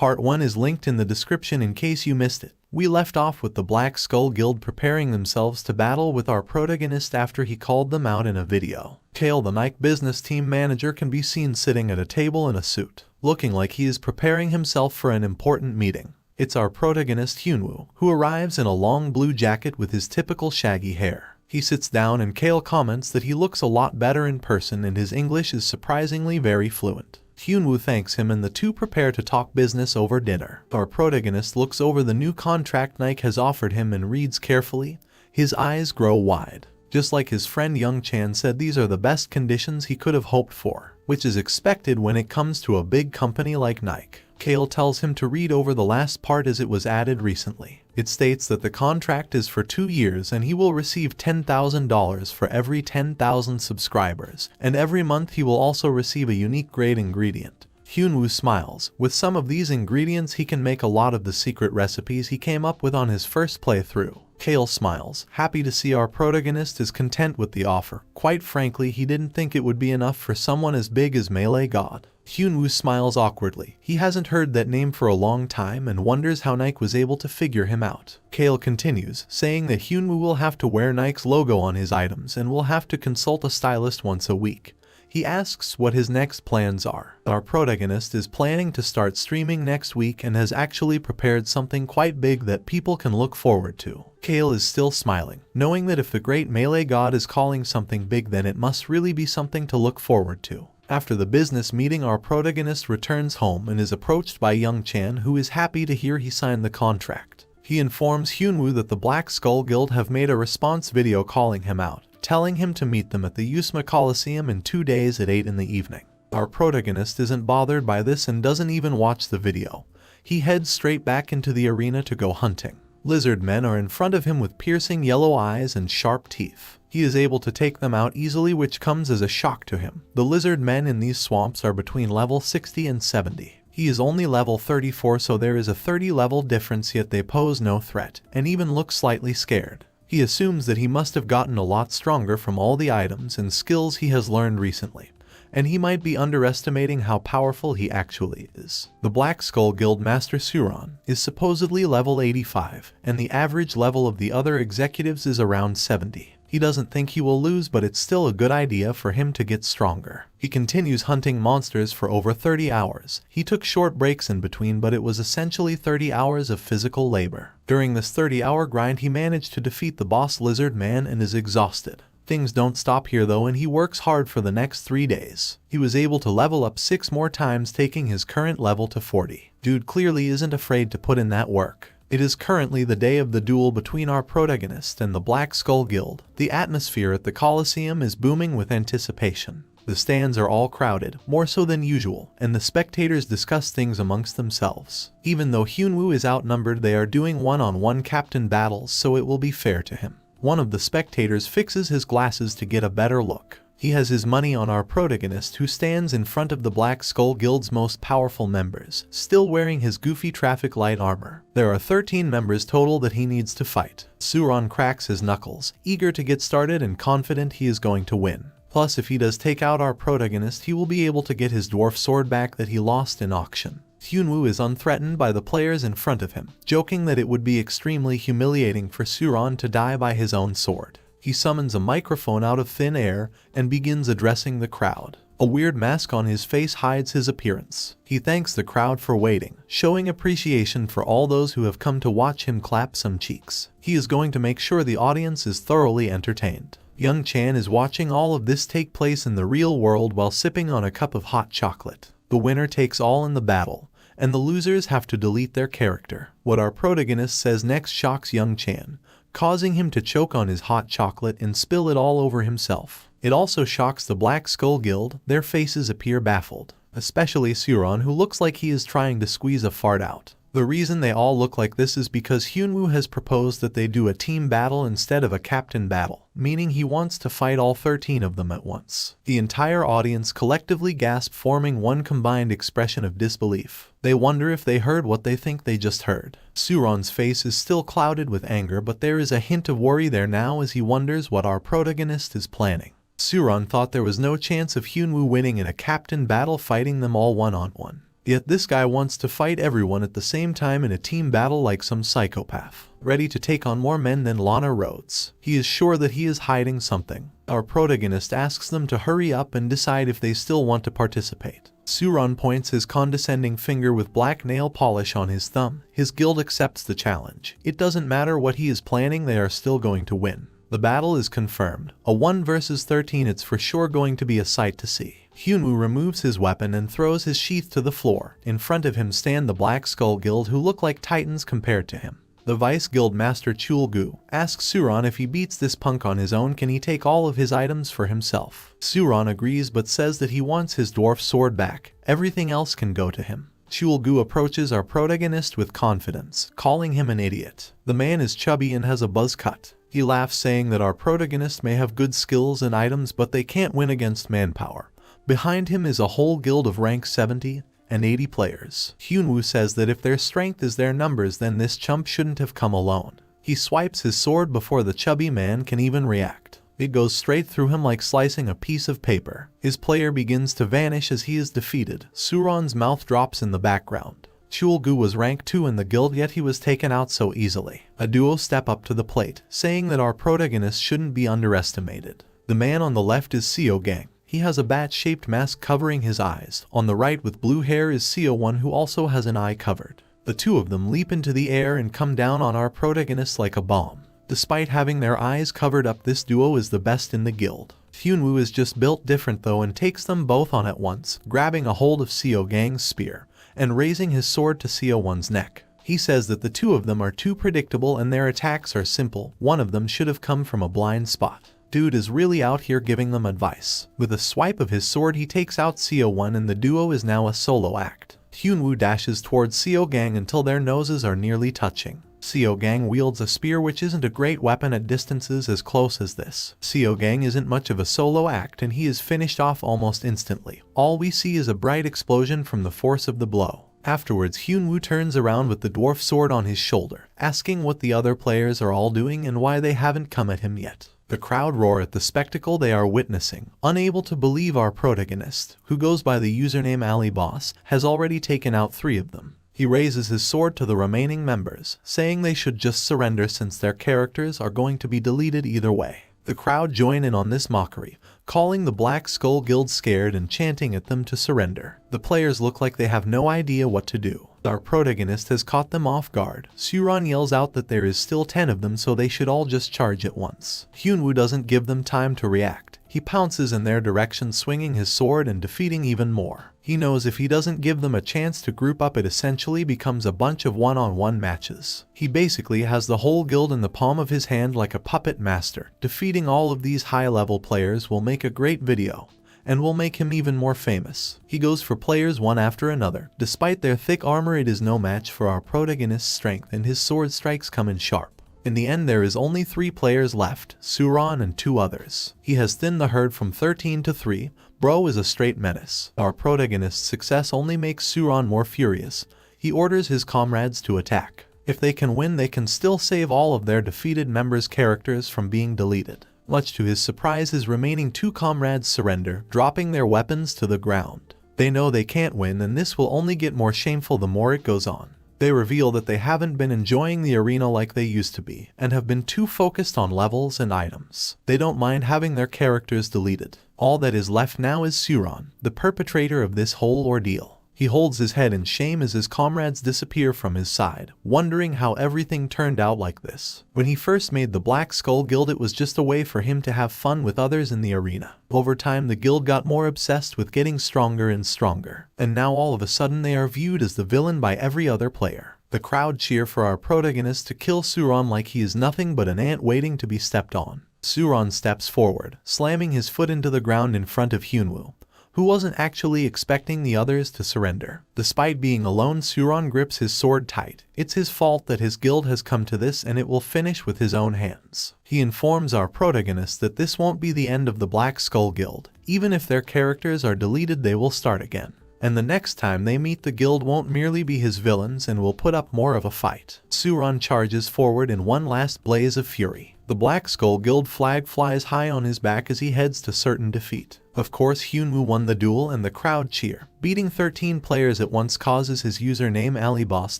Part 1 is linked in the description in case you missed it. We left off with the Black Skull Guild preparing themselves to battle with our protagonist after he called them out in a video. Kale, the Nike business team manager, can be seen sitting at a table in a suit, looking like he is preparing himself for an important meeting. It's our protagonist Hyunwoo, who arrives in a long blue jacket with his typical shaggy hair. He sits down and Kale comments that he looks a lot better in person and his English is surprisingly very fluent. Hyunwoo thanks him and the two prepare to talk business over dinner. Our protagonist looks over the new contract Nike has offered him and reads carefully. His eyes grow wide. Just like his friend Young Chan said, these are the best conditions he could have hoped for, which is expected when it comes to a big company like Nike. Kale tells him to read over the last part as it was added recently. It states that the contract is for 2 years and he will receive $10,000 for every 10,000 subscribers, and every month he will also receive a unique grade ingredient. Hyunwoo smiles. With some of these ingredients he can make a lot of the secret recipes he came up with on his first playthrough. Kale smiles, happy to see our protagonist is content with the offer. Quite frankly, he didn't think it would be enough for someone as big as Melee God. Hyunwoo smiles awkwardly. He hasn't heard that name for a long time and wonders how Nike was able to figure him out. Kale continues, saying that Hyunwoo will have to wear Nike's logo on his items and will have to consult a stylist once a week. He asks what his next plans are. Our protagonist is planning to start streaming next week and has actually prepared something quite big that people can look forward to. Kale is still smiling, knowing that if the great Melee God is calling something big, then it must really be something to look forward to. After the business meeting, our protagonist returns home and is approached by Young Chan, who is happy to hear he signed the contract. He informs Hyunwoo that the Black Skull Guild have made a response video calling him out, telling him to meet them at the Usma Coliseum in 2 days at 8 in the evening. Our protagonist isn't bothered by this and doesn't even watch the video. He heads straight back into the arena to go hunting. Lizard men are in front of him with piercing yellow eyes and sharp teeth. He is able to take them out easily, which comes as a shock to him. The lizard men in these swamps are between level 60 and 70. He is only level 34, so there is a 30 level difference, yet they pose no threat, and even look slightly scared. He assumes that he must have gotten a lot stronger from all the items and skills he has learned recently, and he might be underestimating how powerful he actually is. The Black Skull Guild Master Suron is supposedly level 85, and the average level of the other executives is around 70. He doesn't think he will lose, but it's still a good idea for him to get stronger. He continues hunting monsters for over 30 hours. He took short breaks in between, but it was essentially 30 hours of physical labor. During this 30-hour grind, he managed to defeat the boss lizard man and is exhausted. Things don't stop here though, and he works hard for the next 3 days. He was able to level up 6 more times, taking his current level to 40. Dude clearly isn't afraid to put in that work. It is currently the day of the duel between our protagonist and the Black Skull Guild. The atmosphere at the Coliseum is booming with anticipation. The stands are all crowded, more so than usual, and the spectators discuss things amongst themselves. Even though Hyunwoo is outnumbered, they are doing one-on-one captain battles, so it will be fair to him. One of the spectators fixes his glasses to get a better look. He has his money on our protagonist, who stands in front of the Black Skull Guild's most powerful members, still wearing his goofy traffic light armor. There are 13 members total that he needs to fight. Suron cracks his knuckles, eager to get started and confident he is going to win. Plus, if he does take out our protagonist, he will be able to get his dwarf sword back that he lost in auction. Hyunwoo is unthreatened by the players in front of him, joking that it would be extremely humiliating for Suron to die by his own sword. He summons a microphone out of thin air and begins addressing the crowd. A weird mask on his face hides his appearance. He thanks the crowd for waiting, showing appreciation for all those who have come to watch him clap some cheeks. He is going to make sure the audience is thoroughly entertained. Young Chan is watching all of this take place in the real world while sipping on a cup of hot chocolate. The winner takes all in the battle, and the losers have to delete their character. What our protagonist says next shocks Young Chan, causing him to choke on his hot chocolate and spill it all over himself. It also shocks the Black Skull Guild. Their faces appear baffled, especially Suron, who looks like he is trying to squeeze a fart out. The reason they all look like this is because Hyunwoo has proposed that they do a team battle instead of a captain battle, meaning he wants to fight all 13 of them at once. The entire audience collectively gasp, forming one combined expression of disbelief. They wonder if they heard what they think they just heard. Suron's face is still clouded with anger, but there is a hint of worry there now as he wonders what our protagonist is planning. Suron thought there was no chance of Hyunwoo winning in a captain battle, fighting them all one-on-one. Yet this guy wants to fight everyone at the same time in a team battle like some psychopath, ready to take on more men than Lana Rhodes. He is sure that he is hiding something. Our protagonist asks them to hurry up and decide if they still want to participate. Suron points his condescending finger with black nail polish on his thumb. His guild accepts the challenge. It doesn't matter what he is planning, they are still going to win. The battle is confirmed. A 1 versus 13, it's for sure going to be a sight to see. Hyunwoo removes his weapon and throws his sheath to the floor. In front of him stand the Black Skull Guild, who look like titans compared to him. The Vice Guild Master Chulgu asks Suron if he beats this punk on his own, can he take all of his items for himself. Suron agrees but says that he wants his dwarf sword back. Everything else can go to him. Chulgu approaches our protagonist with confidence, calling him an idiot. The man is chubby and has a buzz cut. He laughs, saying that our protagonist may have good skills and items, but they can't win against manpower. Behind him is a whole guild of rank 70 and 80 players. Hyunwoo says that if their strength is their numbers, then this chump shouldn't have come alone. He swipes his sword before the chubby man can even react. It goes straight through him like slicing a piece of paper. His player begins to vanish as he is defeated. Suron's mouth drops in the background. Chulgu was rank 2 in the guild, yet he was taken out so easily. A duo step up to the plate, saying that our protagonist shouldn't be underestimated. The man on the left is Seo Gang. He has a bat-shaped mask covering his eyes. On the right with blue hair is Seo1, who also has an eye covered. The two of them leap into the air and come down on our protagonist like a bomb. Despite having their eyes covered up, this duo is the best in the guild. Hyunwoo is just built different though and takes them both on at once, grabbing a hold of Seo Gang's spear and raising his sword to Seo1's neck. He says that the two of them are too predictable and their attacks are simple. One of them should have come from a blind spot. Dude is really out here giving them advice. With a swipe of his sword, he takes out Seo1 and the duo is now a solo act. Hyunwoo dashes towards Seo Gang until their noses are nearly touching. Seo Gang wields a spear, which isn't a great weapon at distances as close as this. Seo Gang isn't much of a solo act and he is finished off almost instantly. All we see is a bright explosion from the force of the blow. Afterwards, Hyunwoo turns around with the dwarf sword on his shoulder, asking what the other players are all doing and why they haven't come at him yet. The crowd roar at the spectacle they are witnessing, unable to believe our protagonist, who goes by the username AliBoss, has already taken out 3 of them. He raises his sword to the remaining members, saying they should just surrender since their characters are going to be deleted either way. The crowd join in on this mockery, calling the Black Skull Guild scared and chanting at them to surrender. The players look like they have no idea what to do. Our protagonist has caught them off guard. Suron yells out that there is still 10 of them, so they should all just charge at once. Hyunwoo doesn't give them time to react. He pounces in their direction, swinging his sword and defeating even more. He knows if he doesn't give them a chance to group up, it essentially becomes a bunch of one-on-one matches. He basically has the whole guild in the palm of his hand like a puppet master. Defeating all of these high-level players will make a great video and will make him even more famous. He goes for players one after another. Despite their thick armor, it is no match for our protagonist's strength, and his sword strikes come in sharp. In the end, there is only 3 players left, Suron and 2 others. He has thinned the herd from 13 to 3. Bro is a straight menace. Our protagonist's success only makes Suron more furious. He orders his comrades to attack. If they can win, they can still save all of their defeated members' characters from being deleted. Much to his surprise, his remaining 2 comrades surrender, dropping their weapons to the ground. They know they can't win, and this will only get more shameful the more it goes on. They reveal that they haven't been enjoying the arena like they used to be, and have been too focused on levels and items. They don't mind having their characters deleted. All that is left now is Suron, the perpetrator of this whole ordeal. He holds his head in shame as his comrades disappear from his side, wondering how everything turned out like this. When he first made the Black Skull Guild, it was just a way for him to have fun with others in the arena. Over time, the guild got more obsessed with getting stronger and stronger, and now all of a sudden they are viewed as the villain by every other player. The crowd cheer for our protagonist to kill Suron like he is nothing but an ant waiting to be stepped on. Suron steps forward, slamming his foot into the ground in front of Hyunwoo, who wasn't actually expecting the others to surrender. Despite being alone, Suron grips his sword tight. It's his fault that his guild has come to this, and it will finish with his own hands. He informs our protagonist that this won't be the end of the Black Skull Guild. Even if their characters are deleted, they will start again. And the next time they meet, the guild won't merely be his villains and will put up more of a fight. Suron charges forward in one last blaze of fury. The Black Skull Guild flag flies high on his back as he heads to certain defeat. Of course, Hyunwoo won the duel and the crowd cheer. Beating 13 players at once causes his username AliBoss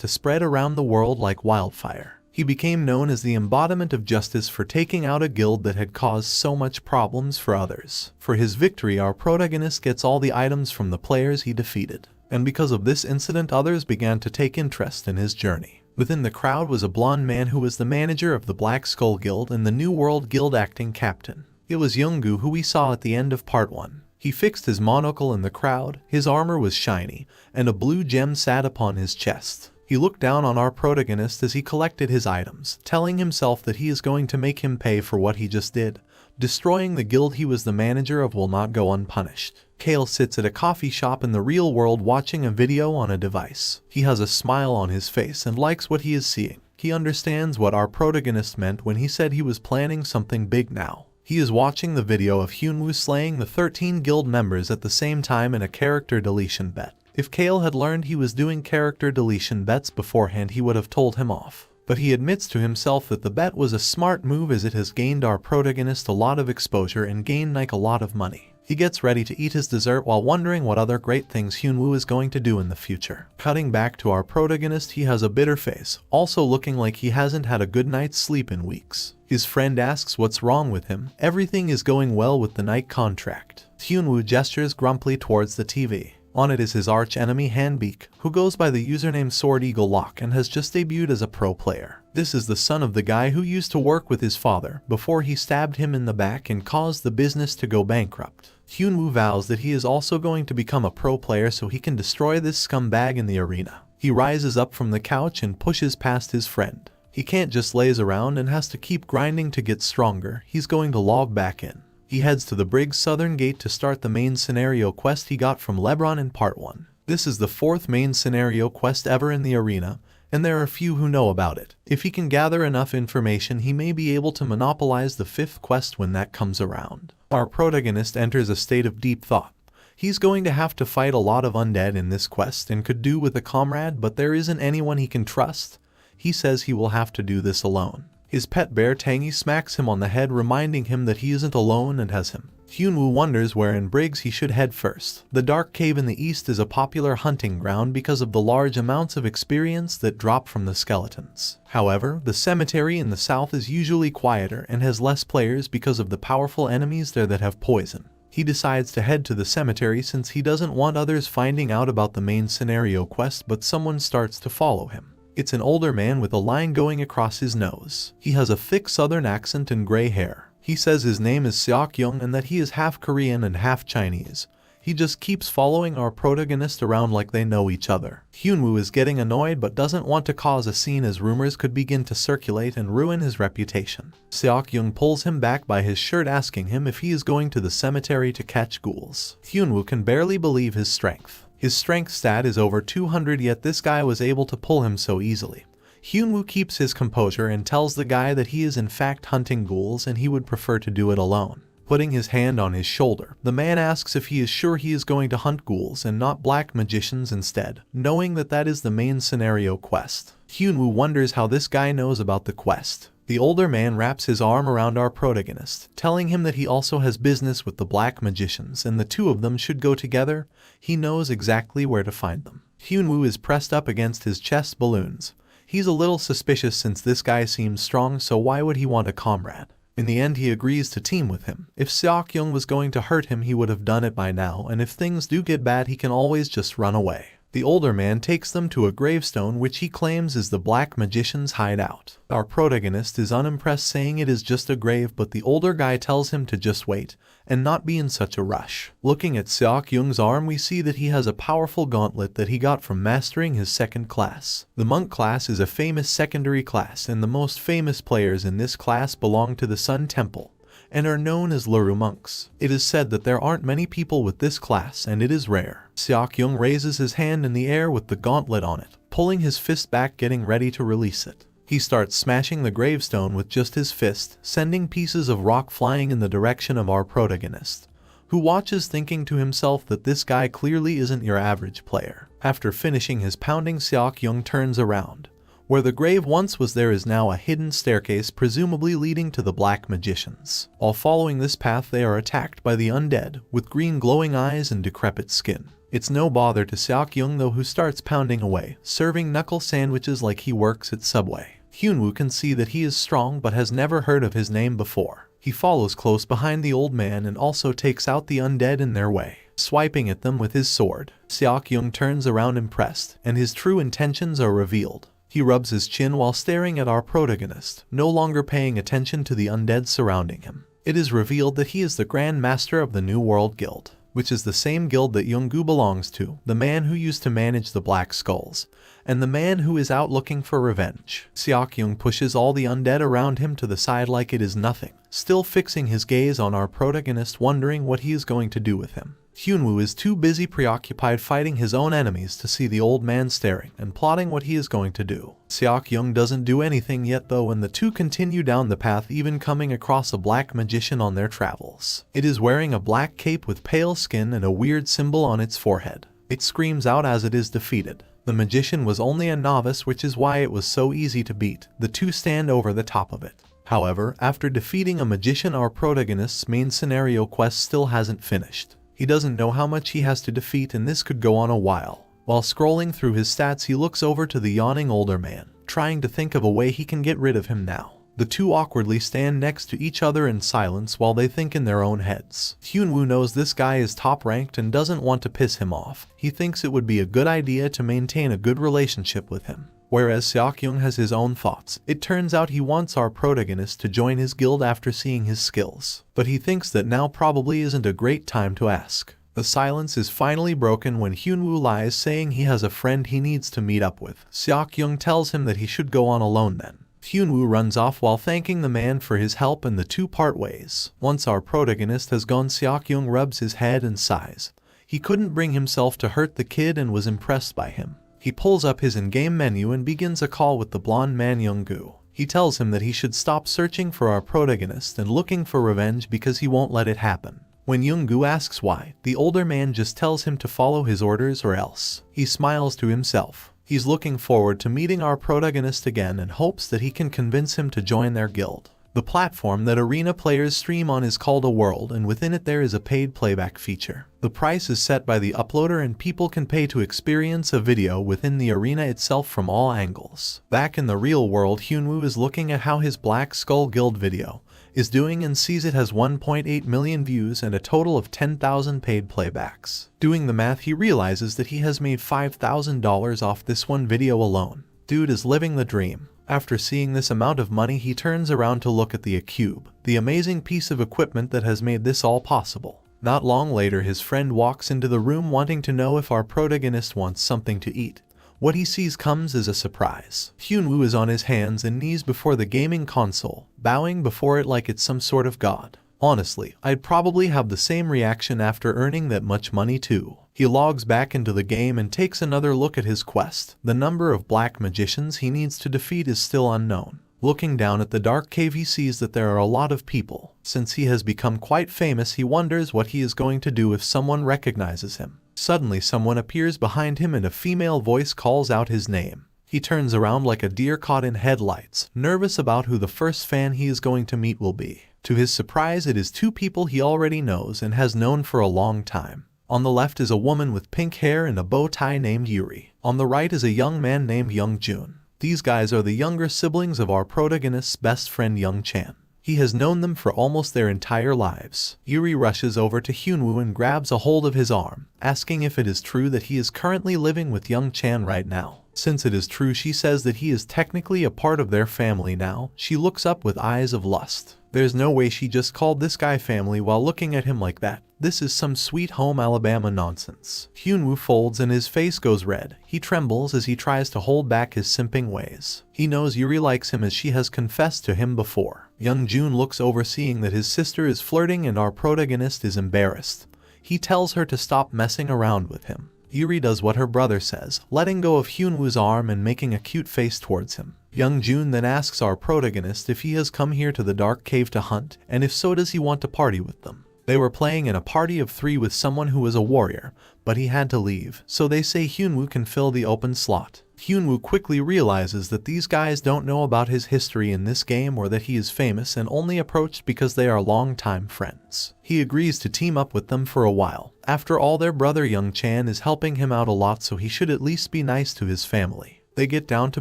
to spread around the world like wildfire. He became known as the embodiment of justice for taking out a guild that had caused so much problems for others. For his victory, our protagonist gets all the items from the players he defeated. And because of this incident, others began to take interest in his journey. Within the crowd was a blonde man who was the manager of the Black Skull Guild and the New World Guild acting captain. It was Younggu, who we saw at the end of part 1. He fixed his monocle in the crowd, his armor was shiny, and a blue gem sat upon his chest. He looked down on our protagonist as he collected his items, telling himself that he is going to make him pay for what he just did. Destroying the guild he was the manager of will not go unpunished. Kale sits at a coffee shop in the real world watching a video on a device. He has a smile on his face and likes what he is seeing. He understands what our protagonist meant when he said he was planning something big now. He is watching the video of Hyunwoo slaying the 13 guild members at the same time in a character deletion bet. If Kale had learned he was doing character deletion bets beforehand, he would have told him off. But he admits to himself that the bet was a smart move, as it has gained our protagonist a lot of exposure and gained Nike a lot of money. He gets ready to eat his dessert while wondering what other great things Hyunwoo is going to do in the future. Cutting back to our protagonist, he has a bitter face, also looking like he hasn't had a good night's sleep in weeks. His friend asks what's wrong with him. Everything is going well with the Nike contract. Hyunwoo gestures grumpily towards the TV. On it is his arch-enemy Hanbeek, who goes by the username Sword Eagle Lock and has just debuted as a pro player. This is the son of the guy who used to work with his father before he stabbed him in the back and caused the business to go bankrupt. Hyunwoo vows that he is also going to become a pro player so he can destroy this scumbag in the arena. He rises up from the couch and pushes past his friend. He can't just laze around and has to keep grinding to get stronger. He's going to log back in. He heads to the Briggs Southern Gate to start the main scenario quest he got from LeBron in part 1. This is the 4th main scenario quest ever in the arena, and there are few who know about it. If he can gather enough information, he may be able to monopolize the 5th quest when that comes around. Our protagonist enters a state of deep thought. He's going to have to fight a lot of undead in this quest and could do with a comrade, but there isn't anyone he can trust. He says he will have to do this alone. His pet bear Tangy smacks him on the head, reminding him that he isn't alone and has him. Hyunwoo wonders where in Briggs he should head first. The dark cave in the east is a popular hunting ground because of the large amounts of experience that drop from the skeletons. However, the cemetery in the south is usually quieter and has less players because of the powerful enemies there that have poison. He decides to head to the cemetery since he doesn't want others finding out about the main scenario quest, but someone starts to follow him. It's an older man with a line going across his nose. He has a thick southern accent and gray hair. He says his name is Seok-young and that he is half Korean and half Chinese. He just keeps following our protagonist around like they know each other. Hyunwoo is getting annoyed but doesn't want to cause a scene, as rumors could begin to circulate and ruin his reputation. Seok-young pulls him back by his shirt, asking him if he is going to the cemetery to catch ghouls. Hyunwoo can barely believe his strength. His strength stat is over 200, yet this guy was able to pull him so easily. Hyunwoo keeps his composure and tells the guy that he is in fact hunting ghouls and he would prefer to do it alone. Putting his hand on his shoulder, the man asks if he is sure he is going to hunt ghouls and not black magicians instead, knowing that that is the main scenario quest. Hyunwoo wonders how this guy knows about the quest. The older man wraps his arm around our protagonist, telling him that he also has business with the black magicians and the two of them should go together. He knows exactly where to find them. Hyunwoo is pressed up against his chest balloons. He's a little suspicious since this guy seems strong, so why would he want a comrade? In the end, he agrees to team with him. If Seok-young was going to hurt him, he would have done it by now, and if things do get bad, he can always just run away. The older man takes them to a gravestone which he claims is the black magician's hideout. Our protagonist is unimpressed, saying it is just a grave, but the older guy tells him to just wait and not be in such a rush. Looking at Seok-young's arm, we see that he has a powerful gauntlet that he got from mastering his 2nd class. The monk class is a famous secondary class, and the most famous players in this class belong to the Sun Temple and are known as Laru monks. It is said that there aren't many people with this class, and it is rare. Seok-young raises his hand in the air with the gauntlet on it, pulling his fist back, getting ready to release it. He starts smashing the gravestone with just his fist, sending pieces of rock flying in the direction of our protagonist, who watches, thinking to himself that this guy clearly isn't your average player. After finishing his pounding, Seok-young turns around, Where the grave once was, there is now a hidden staircase presumably leading to the black magicians. While following this path, they are attacked by the undead with green glowing eyes and decrepit skin. It's no bother to Seok-young though, who starts pounding away, serving knuckle sandwiches like he works at Subway. Hyunwoo can see that he is strong but has never heard of his name before. He follows close behind the old man and also takes out the undead in their way, swiping at them with his sword. Seok-young turns around impressed, and his true intentions are revealed. He rubs his chin while staring at our protagonist, no longer paying attention to the undead surrounding him. It is revealed that he is the Grand Master of the New World Guild, which is the same guild that Young-gu belongs to, the man who used to manage the Black Skulls, and the man who is out looking for revenge. Seok-young pushes all the undead around him to the side like it is nothing, still fixing his gaze on our protagonist, wondering what he is going to do with him. Hyunwoo is too busy preoccupied fighting his own enemies to see the old man staring and plotting what he is going to do. Seok-young doesn't do anything yet though, and the two continue down the path, even coming across a black magician on their travels. It is wearing a black cape with pale skin and a weird symbol on its forehead. It screams out as it is defeated. The magician was only a novice, which is why it was so easy to beat. The two stand over the top of it. However, after defeating a magician, our protagonist's main scenario quest still hasn't finished. He doesn't know how much he has to defeat, and this could go on a while. While scrolling through his stats, he looks over to the yawning older man, trying to think of a way he can get rid of him now. The two awkwardly stand next to each other in silence while they think in their own heads. Hyunwoo knows this guy is top ranked and doesn't want to piss him off. He thinks it would be a good idea to maintain a good relationship with him. Whereas Seok-young has his own thoughts. It turns out he wants our protagonist to join his guild after seeing his skills, but he thinks that now probably isn't a great time to ask. The silence is finally broken when Hyunwoo lies, saying he has a friend he needs to meet up with. Seok-young tells him that he should go on alone then. Hyunwoo runs off while thanking the man for his help, and the two part ways. Once our protagonist has gone, Seok-young rubs his head and sighs. He couldn't bring himself to hurt the kid and was impressed by him. He pulls up his in-game menu and begins a call with the blonde man Young-gu. He tells him that he should stop searching for our protagonist and looking for revenge because he won't let it happen. When Young-gu asks why, the older man just tells him to follow his orders or else. He smiles to himself. He's looking forward to meeting our protagonist again and hopes that he can convince him to join their guild. The platform that arena players stream on is called a world, and within it there is a paid playback feature. The price is set by the uploader and people can pay to experience a video within the arena itself from all angles. Back in the real world, Hyunwoo is looking at how his Black Skull Guild video is doing and sees it has 1.8 million views and a total of 10,000 paid playbacks. Doing the math, he realizes that he has made $5,000 off this one video alone. Dude is living the dream. After seeing this amount of money, he turns around to look at the cube, the amazing piece of equipment that has made this all possible. Not long later, his friend walks into the room wanting to know if our protagonist wants something to eat. What he sees comes as a surprise. Hyunwoo is on his hands and knees before the gaming console, bowing before it like it's some sort of god. Honestly, I'd probably have the same reaction after earning that much money too. He logs back into the game and takes another look at his quest. The number of black magicians he needs to defeat is still unknown. Looking down at the dark cave, he sees that there are a lot of people. Since he has become quite famous, he wonders what he is going to do if someone recognizes him. Suddenly, someone appears behind him and a female voice calls out his name. He turns around like a deer caught in headlights, nervous about who the first fan he is going to meet will be. To his surprise, it is two people he already knows and has known for a long time. On the left is a woman with pink hair and a bow tie named Yuri. On the right is a young man named Young-jun. These guys are the younger siblings of our protagonist's best friend Young-chan. He has known them for almost their entire lives. Yuri rushes over to Hyunwoo and grabs a hold of his arm, asking if it is true that he is currently living with Young-chan right now. Since it is true, she says that he is technically a part of their family now. She looks up with eyes of lust. There's no way she just called this guy family while looking at him like that. This is some Sweet Home Alabama nonsense. Hyunwoo folds and his face goes red. He trembles as he tries to hold back his simping ways. He knows Yuri likes him as she has confessed to him before. Young-jun looks over, seeing that his sister is flirting, and our protagonist is embarrassed. He tells her to stop messing around with him. Yuri does what her brother says, letting go of Hyunwoo's arm and making a cute face towards him. Young-jun then asks our protagonist if he has come here to the dark cave to hunt, and if so, does he want to party with them. They were playing in a party of 3 with someone who was a warrior, but he had to leave, so they say Hyunwoo can fill the open slot. Hyunwoo quickly realizes that these guys don't know about his history in this game or that he is famous and only approached because they are longtime friends. He agrees to team up with them for a while. After all, their brother Young Chan is helping him out a lot, so he should at least be nice to his family. They get down to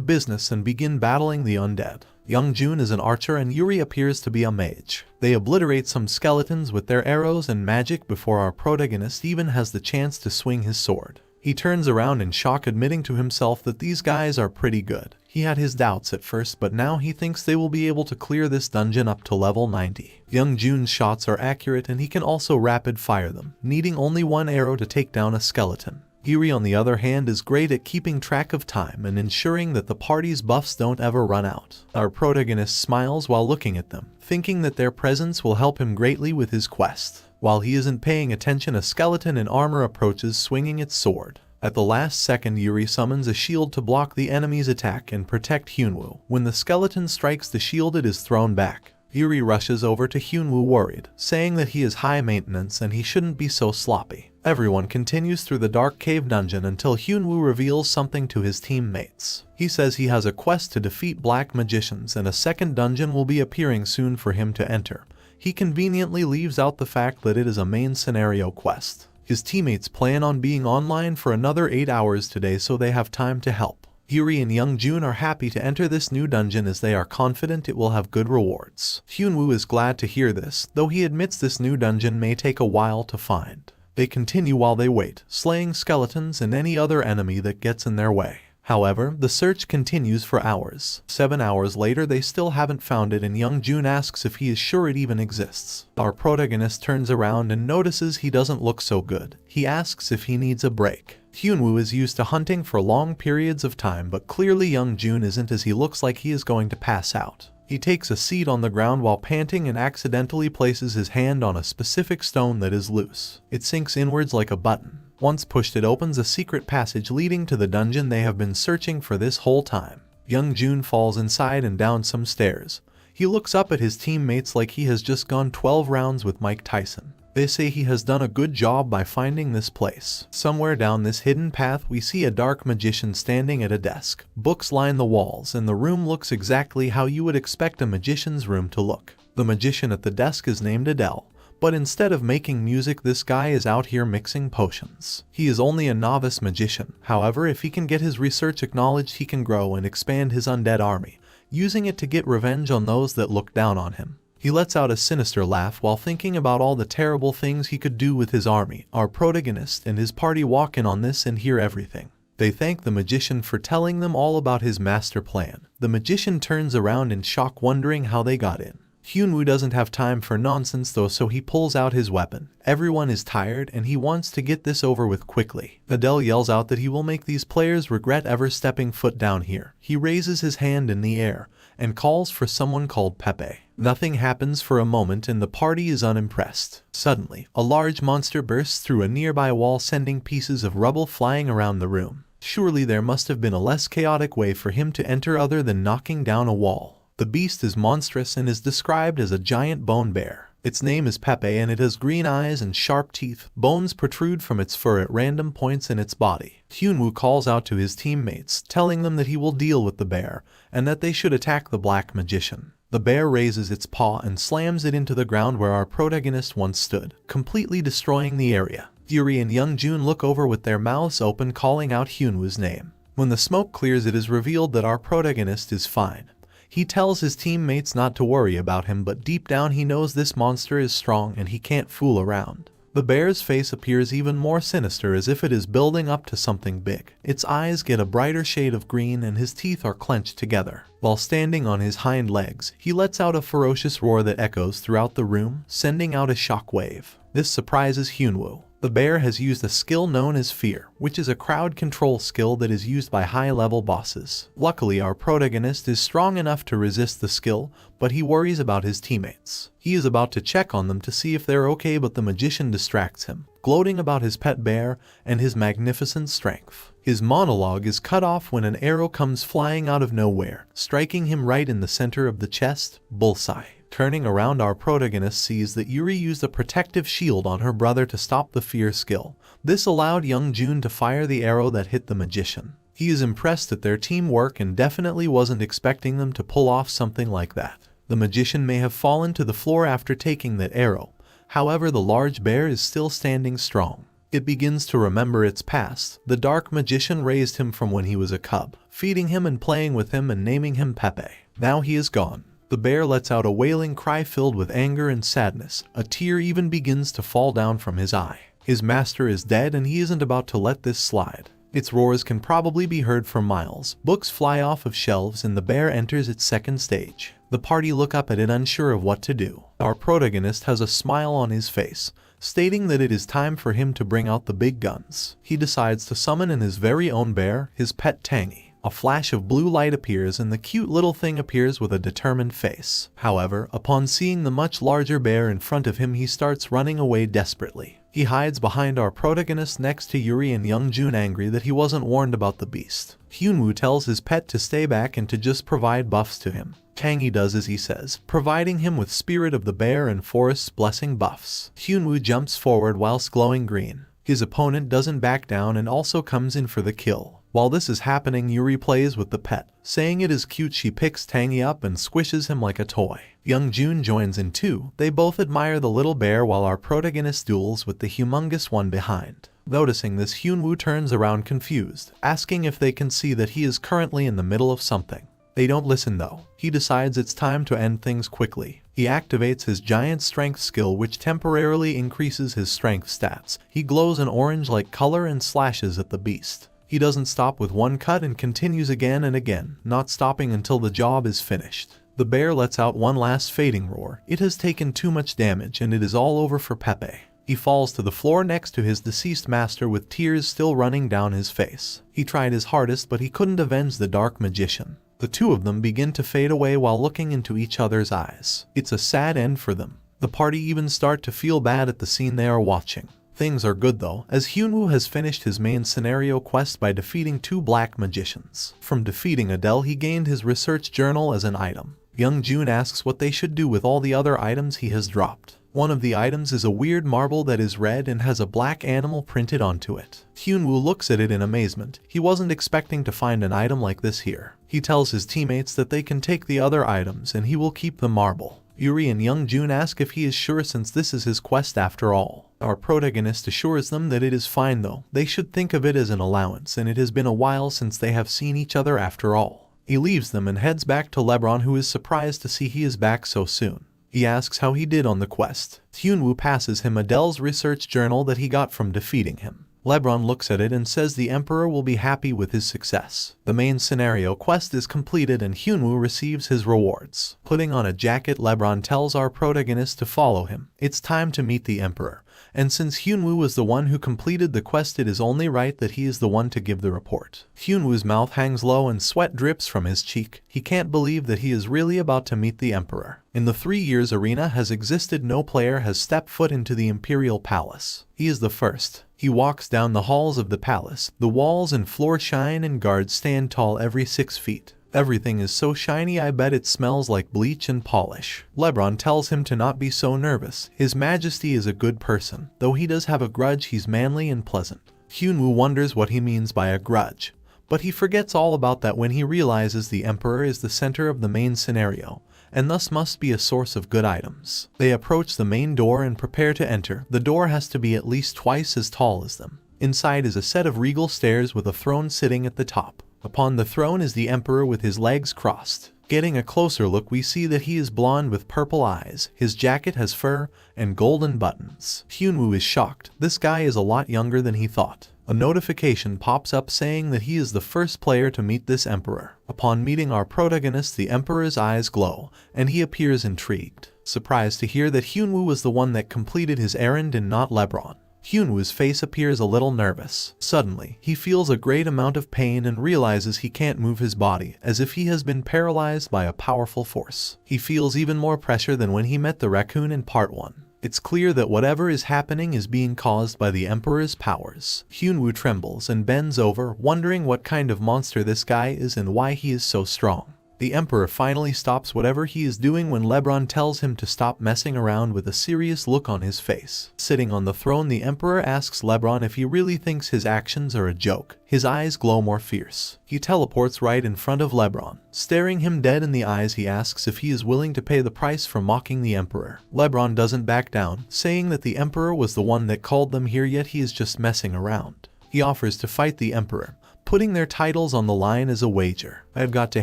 business and begin battling the undead. Young Jun is an archer and Yuri appears to be a mage. They obliterate some skeletons with their arrows and magic before our protagonist even has the chance to swing his sword. He turns around in shock, admitting to himself that these guys are pretty good. He had his doubts at first, but now he thinks they will be able to clear this dungeon up to level 90. Young Jun's shots are accurate and he can also rapid fire them, needing only one arrow to take down a skeleton. Yuri, on the other hand, is great at keeping track of time and ensuring that the party's buffs don't ever run out. Our protagonist smiles while looking at them, thinking that their presence will help him greatly with his quest. While he isn't paying attention, a skeleton in armor approaches, swinging its sword. At the last second, Yuri summons a shield to block the enemy's attack and protect Hyunwoo. When the skeleton strikes the shield, it is thrown back. Yuri rushes over to Hyunwoo worried, saying that he is high maintenance and he shouldn't be so sloppy. Everyone continues through the dark cave dungeon until Hyunwoo reveals something to his teammates. He says he has a quest to defeat black magicians and a second dungeon will be appearing soon for him to enter. He conveniently leaves out the fact that it is a main scenario quest. His teammates plan on being online for another 8 hours today, so they have time to help. Yuri and Young Jun are happy to enter this new dungeon as they are confident it will have good rewards. Hyunwoo is glad to hear this, though he admits this new dungeon may take a while to find. They continue while they wait, slaying skeletons and any other enemy that gets in their way. However, the search continues for hours. 7 hours later, they still haven't found it, and Young Jun asks if he is sure it even exists. Our protagonist turns around and notices he doesn't look so good. He asks if he needs a break. Hyunwoo is used to hunting for long periods of time, but clearly Young Jun isn't, as he looks like he is going to pass out. He takes a seat on the ground while panting and accidentally places his hand on a specific stone that is loose. It sinks inwards like a button. Once pushed, it opens a secret passage leading to the dungeon they have been searching for this whole time. Young Jun falls inside and down some stairs. He looks up at his teammates like he has just gone 12 rounds with Mike Tyson. They say he has done a good job by finding this place. Somewhere down this hidden path, we see a dark magician standing at a desk. Books line the walls, and the room looks exactly how you would expect a magician's room to look. The magician at the desk is named Adele. But instead of making music, this guy is out here mixing potions. He is only a novice magician. However, if he can get his research acknowledged, he can grow and expand his undead army, using it to get revenge on those that look down on him. He lets out a sinister laugh while thinking about all the terrible things he could do with his army. Our protagonist and his party walk in on this and hear everything. They thank the magician for telling them all about his master plan. The magician turns around in shock, wondering how they got in. Hyunwoo doesn't have time for nonsense though, so he pulls out his weapon. Everyone is tired and he wants to get this over with quickly. Adele yells out that he will make these players regret ever stepping foot down here. He raises his hand in the air and calls for someone called Pepe. Nothing happens for a moment and the party is unimpressed. Suddenly, a large monster bursts through a nearby wall, sending pieces of rubble flying around the room. Surely there must have been a less chaotic way for him to enter other than knocking down a wall. The beast is monstrous and is described as a giant bone bear. Its name is Pepe and it has green eyes and sharp teeth. Bones protrude from its fur at random points in its body. Hyunwoo calls out to his teammates, telling them that he will deal with the bear and that they should attack the black magician. The bear raises its paw and slams it into the ground where our protagonist once stood, completely destroying the area. Yuri and Young Jun look over with their mouths open, calling out Hyunwoo's name. When the smoke clears, it is revealed that our protagonist is fine. He tells his teammates not to worry about him, but deep down he knows this monster is strong and he can't fool around. The bear's face appears even more sinister, as if it is building up to something big. Its eyes get a brighter shade of green and his teeth are clenched together. While standing on his hind legs, he lets out a ferocious roar that echoes throughout the room, sending out a shock wave. This surprises Hyunwoo. The bear has used a skill known as Fear, which is a crowd control skill that is used by high-level bosses. Luckily, our protagonist is strong enough to resist the skill, but he worries about his teammates. He is about to check on them to see if they're okay, but the magician distracts him, gloating about his pet bear and his magnificent strength. His monologue is cut off when an arrow comes flying out of nowhere, striking him right in the center of the chest. Bullseye. Turning around, our protagonist sees that Yuri used a protective shield on her brother to stop the Fear skill. This allowed Young Jun to fire the arrow that hit the magician. He is impressed at their teamwork and definitely wasn't expecting them to pull off something like that. The magician may have fallen to the floor after taking that arrow, however the large bear is still standing strong. It begins to remember its past. The dark magician raised him from when he was a cub, feeding him and playing with him and naming him Pepe. Now he is gone. The bear lets out a wailing cry filled with anger and sadness. A tear even begins to fall down from his eye. His master is dead and he isn't about to let this slide. Its roars can probably be heard for miles. Books fly off of shelves and the bear enters its second stage. The party look up at it unsure of what to do. Our protagonist has a smile on his face, stating that it is time for him to bring out the big guns. He decides to summon in his very own bear, his pet Tangy. A flash of blue light appears and the cute little thing appears with a determined face. However, upon seeing the much larger bear in front of him, he starts running away desperately. He hides behind our protagonist next to Yuri and Youngjun, angry that he wasn't warned about the beast. Hyunwoo tells his pet to stay back and to just provide buffs to him. Tangy does as he says, providing him with Spirit of the Bear and Forest's Blessing buffs. Hyunwoo jumps forward whilst glowing green. His opponent doesn't back down and also comes in for the kill. While this is happening, Yuri plays with the pet. Saying it is cute, she picks Tangy up and squishes him like a toy. Youngjun joins in too. They both admire the little bear while our protagonist duels with the humongous one behind. Noticing this, Hyunwoo turns around confused, asking if they can see that he is currently in the middle of something. They don't listen though. He decides it's time to end things quickly. He activates his giant strength skill, which temporarily increases his strength stats. He glows an orange-like color and slashes at the beast. He doesn't stop with one cut and continues again and again, not stopping until the job is finished. The bear lets out one last fading roar. It has taken too much damage and it is all over for Pepe. He falls to the floor next to his deceased master with tears still running down his face. He tried his hardest but he couldn't avenge the dark magician. The two of them begin to fade away while looking into each other's eyes. It's a sad end for them. The party even start to feel bad at the scene they are watching. Things are good though, as Hyunwoo has finished his main scenario quest by defeating two black magicians. From defeating Adele, he gained his research journal as an item. Youngjun asks what they should do with all the other items he has dropped. One of the items is a weird marble that is red and has a black animal printed onto it. Hyunwoo looks at it in amazement. He wasn't expecting to find an item like this here. He tells his teammates that they can take the other items and he will keep the marble. Yuri and Youngjun ask if he is sure since this is his quest after all. Our protagonist assures them that it is fine though. They should think of it as an allowance and it has been a while since they have seen each other after all. He leaves them and heads back to Lebron, who is surprised to see he is back so soon. He asks how he did on the quest. Hyunwoo passes him Adele's research journal that he got from defeating him. Lebron looks at it and says the Emperor will be happy with his success. The main scenario quest is completed and Hyunwoo receives his rewards. Putting on a jacket, Lebron tells our protagonist to follow him. It's time to meet the Emperor. And since Hyunwoo was the one who completed the quest, it is only right that he is the one to give the report. Hyunwoo's mouth hangs low and sweat drips from his cheek. He can't believe that he is really about to meet the Emperor. In the 3 years arena has existed, no player has stepped foot into the Imperial Palace. He is the first. He walks down the halls of the palace. The walls and floor shine and guards stand tall every 6 feet. Everything is so shiny I bet it smells like bleach and polish. Lebron tells him to not be so nervous. His Majesty is a good person. Though he does have a grudge, he's manly and pleasant. Hyunwoo wonders what he means by a grudge. But he forgets all about that when he realizes the Emperor is the center of the main scenario, and thus must be a source of good items. They approach the main door and prepare to enter. The door has to be at least twice as tall as them. Inside is a set of regal stairs with a throne sitting at the top. Upon the throne is the Emperor with his legs crossed. Getting a closer look, we see that he is blonde with purple eyes. His jacket has fur and golden buttons. Hyunwoo is shocked. This guy is a lot younger than he thought. A notification pops up saying that he is the first player to meet this Emperor. Upon meeting our protagonist, the Emperor's eyes glow, and he appears intrigued. Surprised to hear that Hyunwoo was the one that completed his errand and not Lebron. Hyunwoo's face appears a little nervous. Suddenly, he feels a great amount of pain and realizes he can't move his body, as if he has been paralyzed by a powerful force. He feels even more pressure than when he met the raccoon in part 1. It's clear that whatever is happening is being caused by the Emperor's powers. Hyunwoo trembles and bends over, wondering what kind of monster this guy is and why he is so strong. The Emperor finally stops whatever he is doing when LeBron tells him to stop messing around with a serious look on his face. Sitting on the throne, the Emperor asks LeBron if he really thinks his actions are a joke. His eyes glow more fierce. He teleports right in front of LeBron. Staring him dead in the eyes, he asks if he is willing to pay the price for mocking the Emperor. LeBron doesn't back down, saying that the Emperor was the one that called them here, yet he is just messing around. He offers to fight the Emperor, putting their titles on the line as a wager. I've got to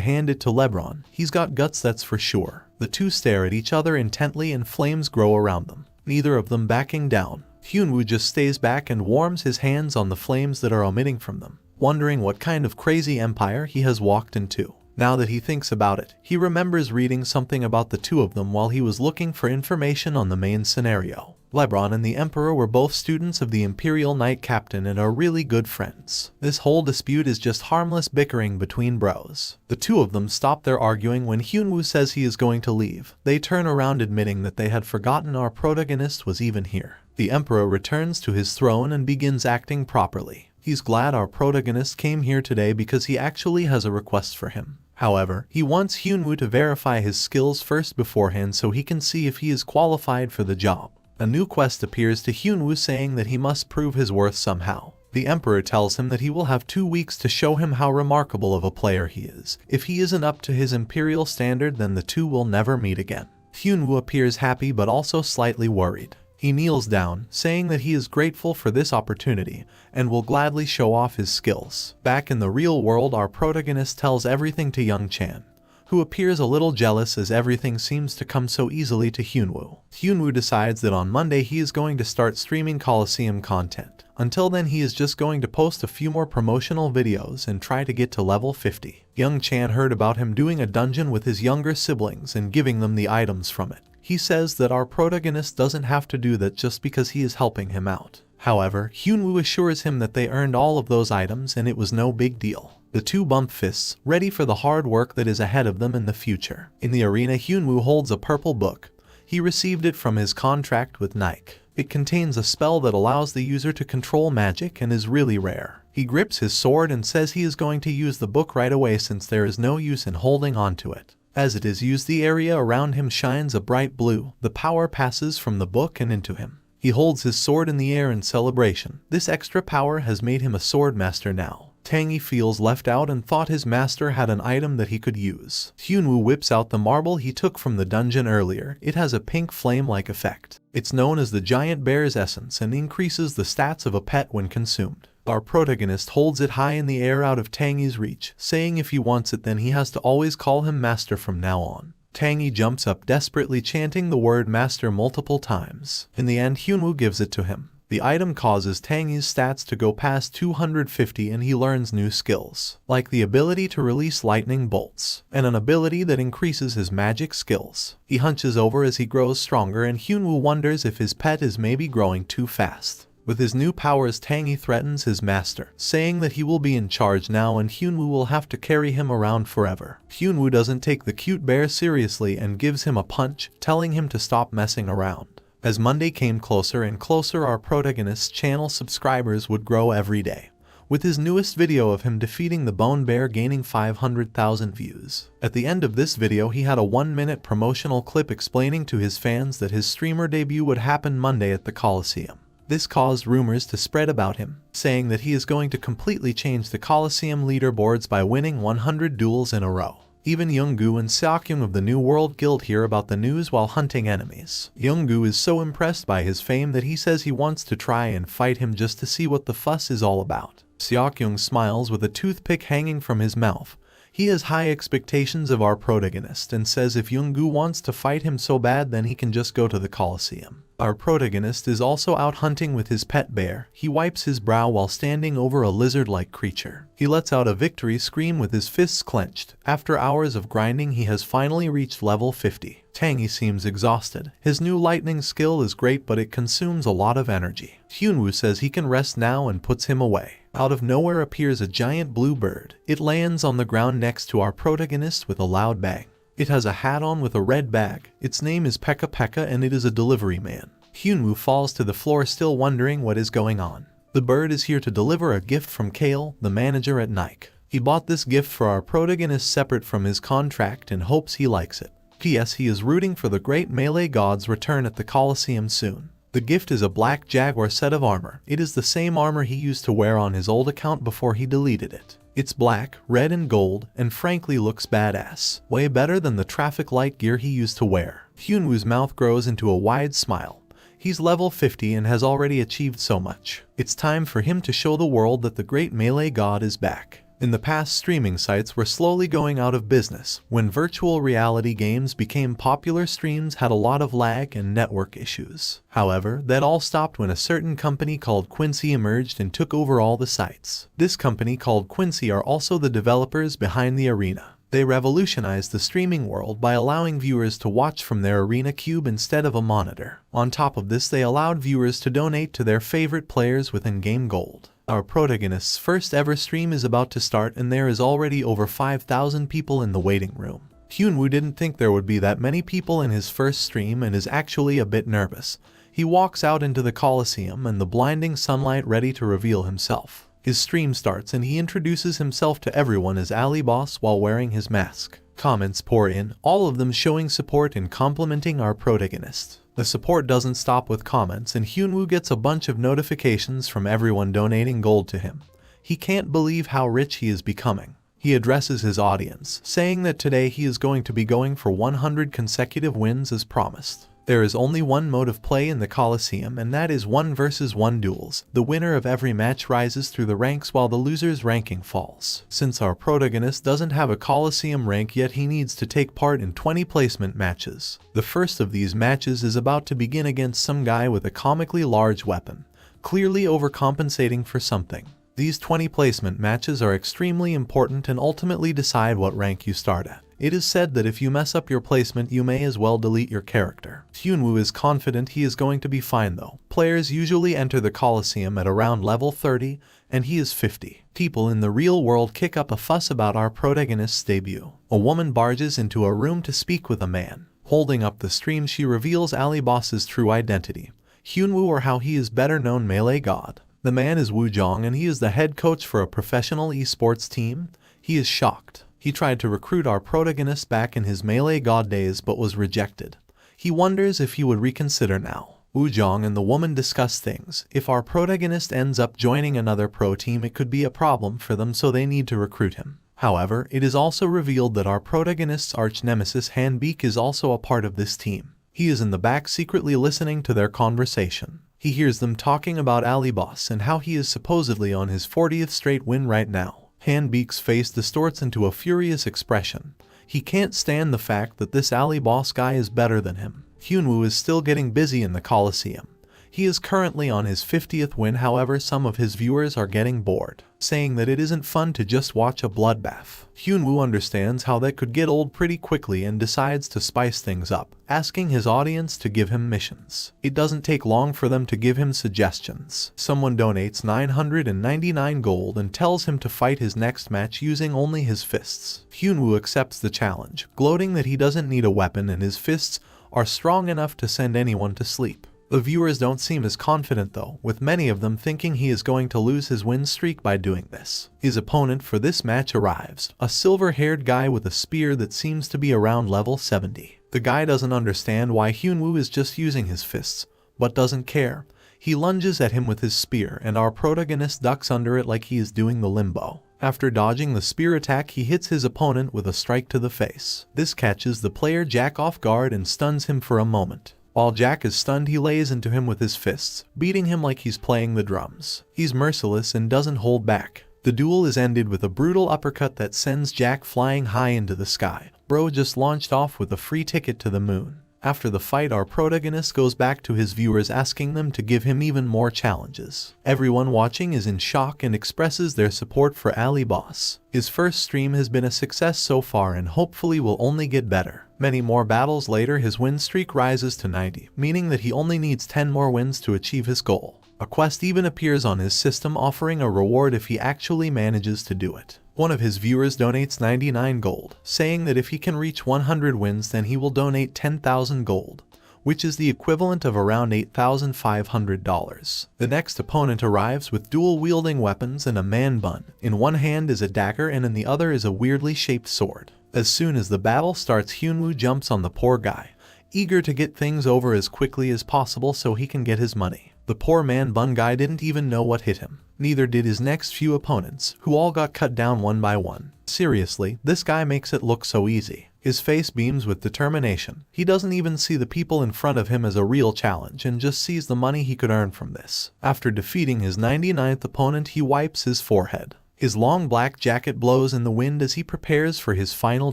hand it to LeBron. He's got guts, that's for sure. The two stare at each other intently and flames grow around them, neither of them backing down. Hyunwoo just stays back and warms his hands on the flames that are emitting from them, wondering what kind of crazy empire he has walked into. Now that he thinks about it, he remembers reading something about the two of them while he was looking for information on the main scenario. LeBron and the Emperor were both students of the Imperial Knight Captain and are really good friends. This whole dispute is just harmless bickering between bros. The two of them stop their arguing when Hyunwoo says he is going to leave. They turn around admitting that they had forgotten our protagonist was even here. The Emperor returns to his throne and begins acting properly. He's glad our protagonist came here today because he actually has a request for him. However, he wants Hyunwoo to verify his skills first beforehand so he can see if he is qualified for the job. A new quest appears to Hyunwoo saying that he must prove his worth somehow. The Emperor tells him that he will have 2 weeks to show him how remarkable of a player he is. If he isn't up to his imperial standard, then the two will never meet again. Hyunwoo appears happy but also slightly worried. He kneels down, saying that he is grateful for this opportunity and will gladly show off his skills. Back in the real world, our protagonist tells everything to Young Chan, who appears a little jealous as everything seems to come so easily to Hyunwoo. Hyunwoo decides that on Monday he is going to start streaming Coliseum content. Until then, he is just going to post a few more promotional videos and try to get to level 50. Young Chan heard about him doing a dungeon with his younger siblings and giving them the items from it. He says that our protagonist doesn't have to do that just because he is helping him out. However, Hyunwoo assures him that they earned all of those items and it was no big deal. The two bump fists, ready for the hard work that is ahead of them in the future. In the arena, Hyunwoo holds a purple book. He received it from his contract with Nike. It contains a spell that allows the user to control magic and is really rare. He grips his sword and says he is going to use the book right away since there is no use in holding on to it. As it is used, the area around him shines a bright blue. The power passes from the book and into him. He holds his sword in the air in celebration. This extra power has made him a sword master now. Tangy feels left out and thought his master had an item that he could use. Hyunwoo whips out the marble he took from the dungeon earlier. It has a pink flame-like effect. It's known as the Giant Bear's Essence and increases the stats of a pet when consumed. Our protagonist holds it high in the air out of Tangy's reach, saying if he wants it then he has to always call him master from now on. Tangy jumps up desperately, chanting the word master multiple times. In the end, Hyunwoo gives it to him. The item causes Tangy's stats to go past 250 and he learns new skills, like the ability to release lightning bolts, and an ability that increases his magic skills. He hunches over as he grows stronger and Hyunwoo wonders if his pet is maybe growing too fast. With his new powers, Tangy threatens his master, saying that he will be in charge now and Hyunwoo will have to carry him around forever. Hyunwoo doesn't take the cute bear seriously and gives him a punch, telling him to stop messing around. As Monday came closer and closer, our protagonist's channel subscribers would grow every day, with his newest video of him defeating the Bone Bear gaining 500,000 views. At the end of this video, he had a 1-minute promotional clip explaining to his fans that his streamer debut would happen Monday at the Coliseum. This caused rumors to spread about him, saying that he is going to completely change the Coliseum leaderboards by winning 100 duels in a row. Even Younggu and Seokyoung of the New World Guild hear about the news while hunting enemies. Younggu is so impressed by his fame that he says he wants to try and fight him just to see what the fuss is all about. Seokyoung smiles with a toothpick hanging from his mouth. He has high expectations of our protagonist and says if Younggu wants to fight him so bad then he can just go to the Coliseum. Our protagonist is also out hunting with his pet bear. He wipes his brow while standing over a lizard-like creature. He lets out a victory scream with his fists clenched. After hours of grinding, he has finally reached level 50. Tangy seems exhausted. His new lightning skill is great but it consumes a lot of energy. Hyunwoo says he can rest now and puts him away. Out of nowhere appears a giant blue bird. It lands on the ground next to our protagonist with a loud bang. It has a hat on with a red bag. Its name is Pekka Pekka and it is a delivery man. Hyunwoo falls to the floor still wondering what is going on. The bird is here to deliver a gift from Kale, the manager at Nike. He bought this gift for our protagonist separate from his contract and hopes he likes it. P.S. He is rooting for the great melee god's return at the Colosseum soon. The gift is a black jaguar set of armor. It is the same armor he used to wear on his old account before he deleted it. It's black, red and gold, and frankly looks badass. Way better than the traffic light gear he used to wear. Hyunwoo's mouth grows into a wide smile. He's level 50 and has already achieved so much. It's time for him to show the world that the great melee god is back. In the past, streaming sites were slowly going out of business. When virtual reality games became popular, streams had a lot of lag and network issues. However, that all stopped when a certain company called Quincy emerged and took over all the sites. This company called Quincy are also the developers behind the arena. They revolutionized the streaming world by allowing viewers to watch from their arena cube instead of a monitor. On top of this, they allowed viewers to donate to their favorite players with in-game gold. Our protagonist's first ever stream is about to start and there is already over 5,000 people in the waiting room. Hyunwoo didn't think there would be that many people in his first stream and is actually a bit nervous. He walks out into the Colosseum and the blinding sunlight ready to reveal himself. His stream starts and he introduces himself to everyone as Ali Boss while wearing his mask. Comments pour in, all of them showing support and complimenting our protagonist. The support doesn't stop with comments and Hyunwoo gets a bunch of notifications from everyone donating gold to him. He can't believe how rich he is becoming. He addresses his audience, saying that today he is going to be going for 100 consecutive wins as promised. There is only one mode of play in the Colosseum and that is 1 versus 1 duels. The winner of every match rises through the ranks while the loser's ranking falls. Since our protagonist doesn't have a Colosseum rank yet, he needs to take part in 20 placement matches. The first of these matches is about to begin against some guy with a comically large weapon, clearly overcompensating for something. These 20 placement matches are extremely important and ultimately decide what rank you start at. It is said that if you mess up your placement, you may as well delete your character. Hyunwoo is confident he is going to be fine though. Players usually enter the Colosseum at around level 30, and he is 50. People in the real world kick up a fuss about our protagonist's debut. A woman barges into a room to speak with a man. Holding up the stream, she reveals Ali Boss's true identity. Hyunwoo, or how he is better known, Melee God. The man is Woo Jong and he is the head coach for a professional esports team. He is shocked. He tried to recruit our protagonist back in his Melee God days but was rejected. He wonders if he would reconsider now. Woo Jong and the woman discuss things. If our protagonist ends up joining another pro team, it could be a problem for them, so they need to recruit him. However, it is also revealed that our protagonist's arch-nemesis Han Beek is also a part of this team. He is in the back secretly listening to their conversation. He hears them talking about Ali Boss and how he is supposedly on his 40th straight win right now. Han Beek's face distorts into a furious expression. He can't stand the fact that this Ali Boss guy is better than him. Hyunwoo is still getting busy in the Colosseum. He is currently on his 50th win, however some of his viewers are getting bored, saying that it isn't fun to just watch a bloodbath. Hyunwoo understands how that could get old pretty quickly and decides to spice things up, asking his audience to give him missions. It doesn't take long for them to give him suggestions. Someone donates 999 gold and tells him to fight his next match using only his fists. Hyunwoo accepts the challenge, gloating that he doesn't need a weapon and his fists are strong enough to send anyone to sleep. The viewers don't seem as confident though, with many of them thinking he is going to lose his win streak by doing this. His opponent for this match arrives, a silver-haired guy with a spear that seems to be around level 70. The guy doesn't understand why Hyunwoo is just using his fists, but doesn't care. He lunges at him with his spear and our protagonist ducks under it like he is doing the limbo. After dodging the spear attack, he hits his opponent with a strike to the face. This catches the player Jack off guard and stuns him for a moment. While Jack is stunned, he lays into him with his fists, beating him like he's playing the drums. He's merciless and doesn't hold back. The duel is ended with a brutal uppercut that sends Jack flying high into the sky. Bro just launched off with a free ticket to the moon. After the fight, our protagonist goes back to his viewers asking them to give him even more challenges. Everyone watching is in shock and expresses their support for Ali Boss. His first stream has been a success so far and hopefully will only get better. Many more battles later, his win streak rises to 90, meaning that he only needs 10 more wins to achieve his goal. A quest even appears on his system offering a reward if he actually manages to do it. One of his viewers donates 99 gold, saying that if he can reach 100 wins then he will donate 10,000 gold. which is the equivalent of around $8,500. The next opponent arrives with dual-wielding weapons and a man bun. In one hand is a dagger and in the other is a weirdly shaped sword. As soon as the battle starts, Hyunwoo jumps on the poor guy, eager to get things over as quickly as possible so he can get his money. The poor man bun guy didn't even know what hit him. Neither did his next few opponents, who all got cut down one by one. Seriously, this guy makes it look so easy. His face beams with determination. He doesn't even see the people in front of him as a real challenge and just sees the money he could earn from this. After defeating his 99th opponent, he wipes his forehead. His long black jacket blows in the wind as he prepares for his final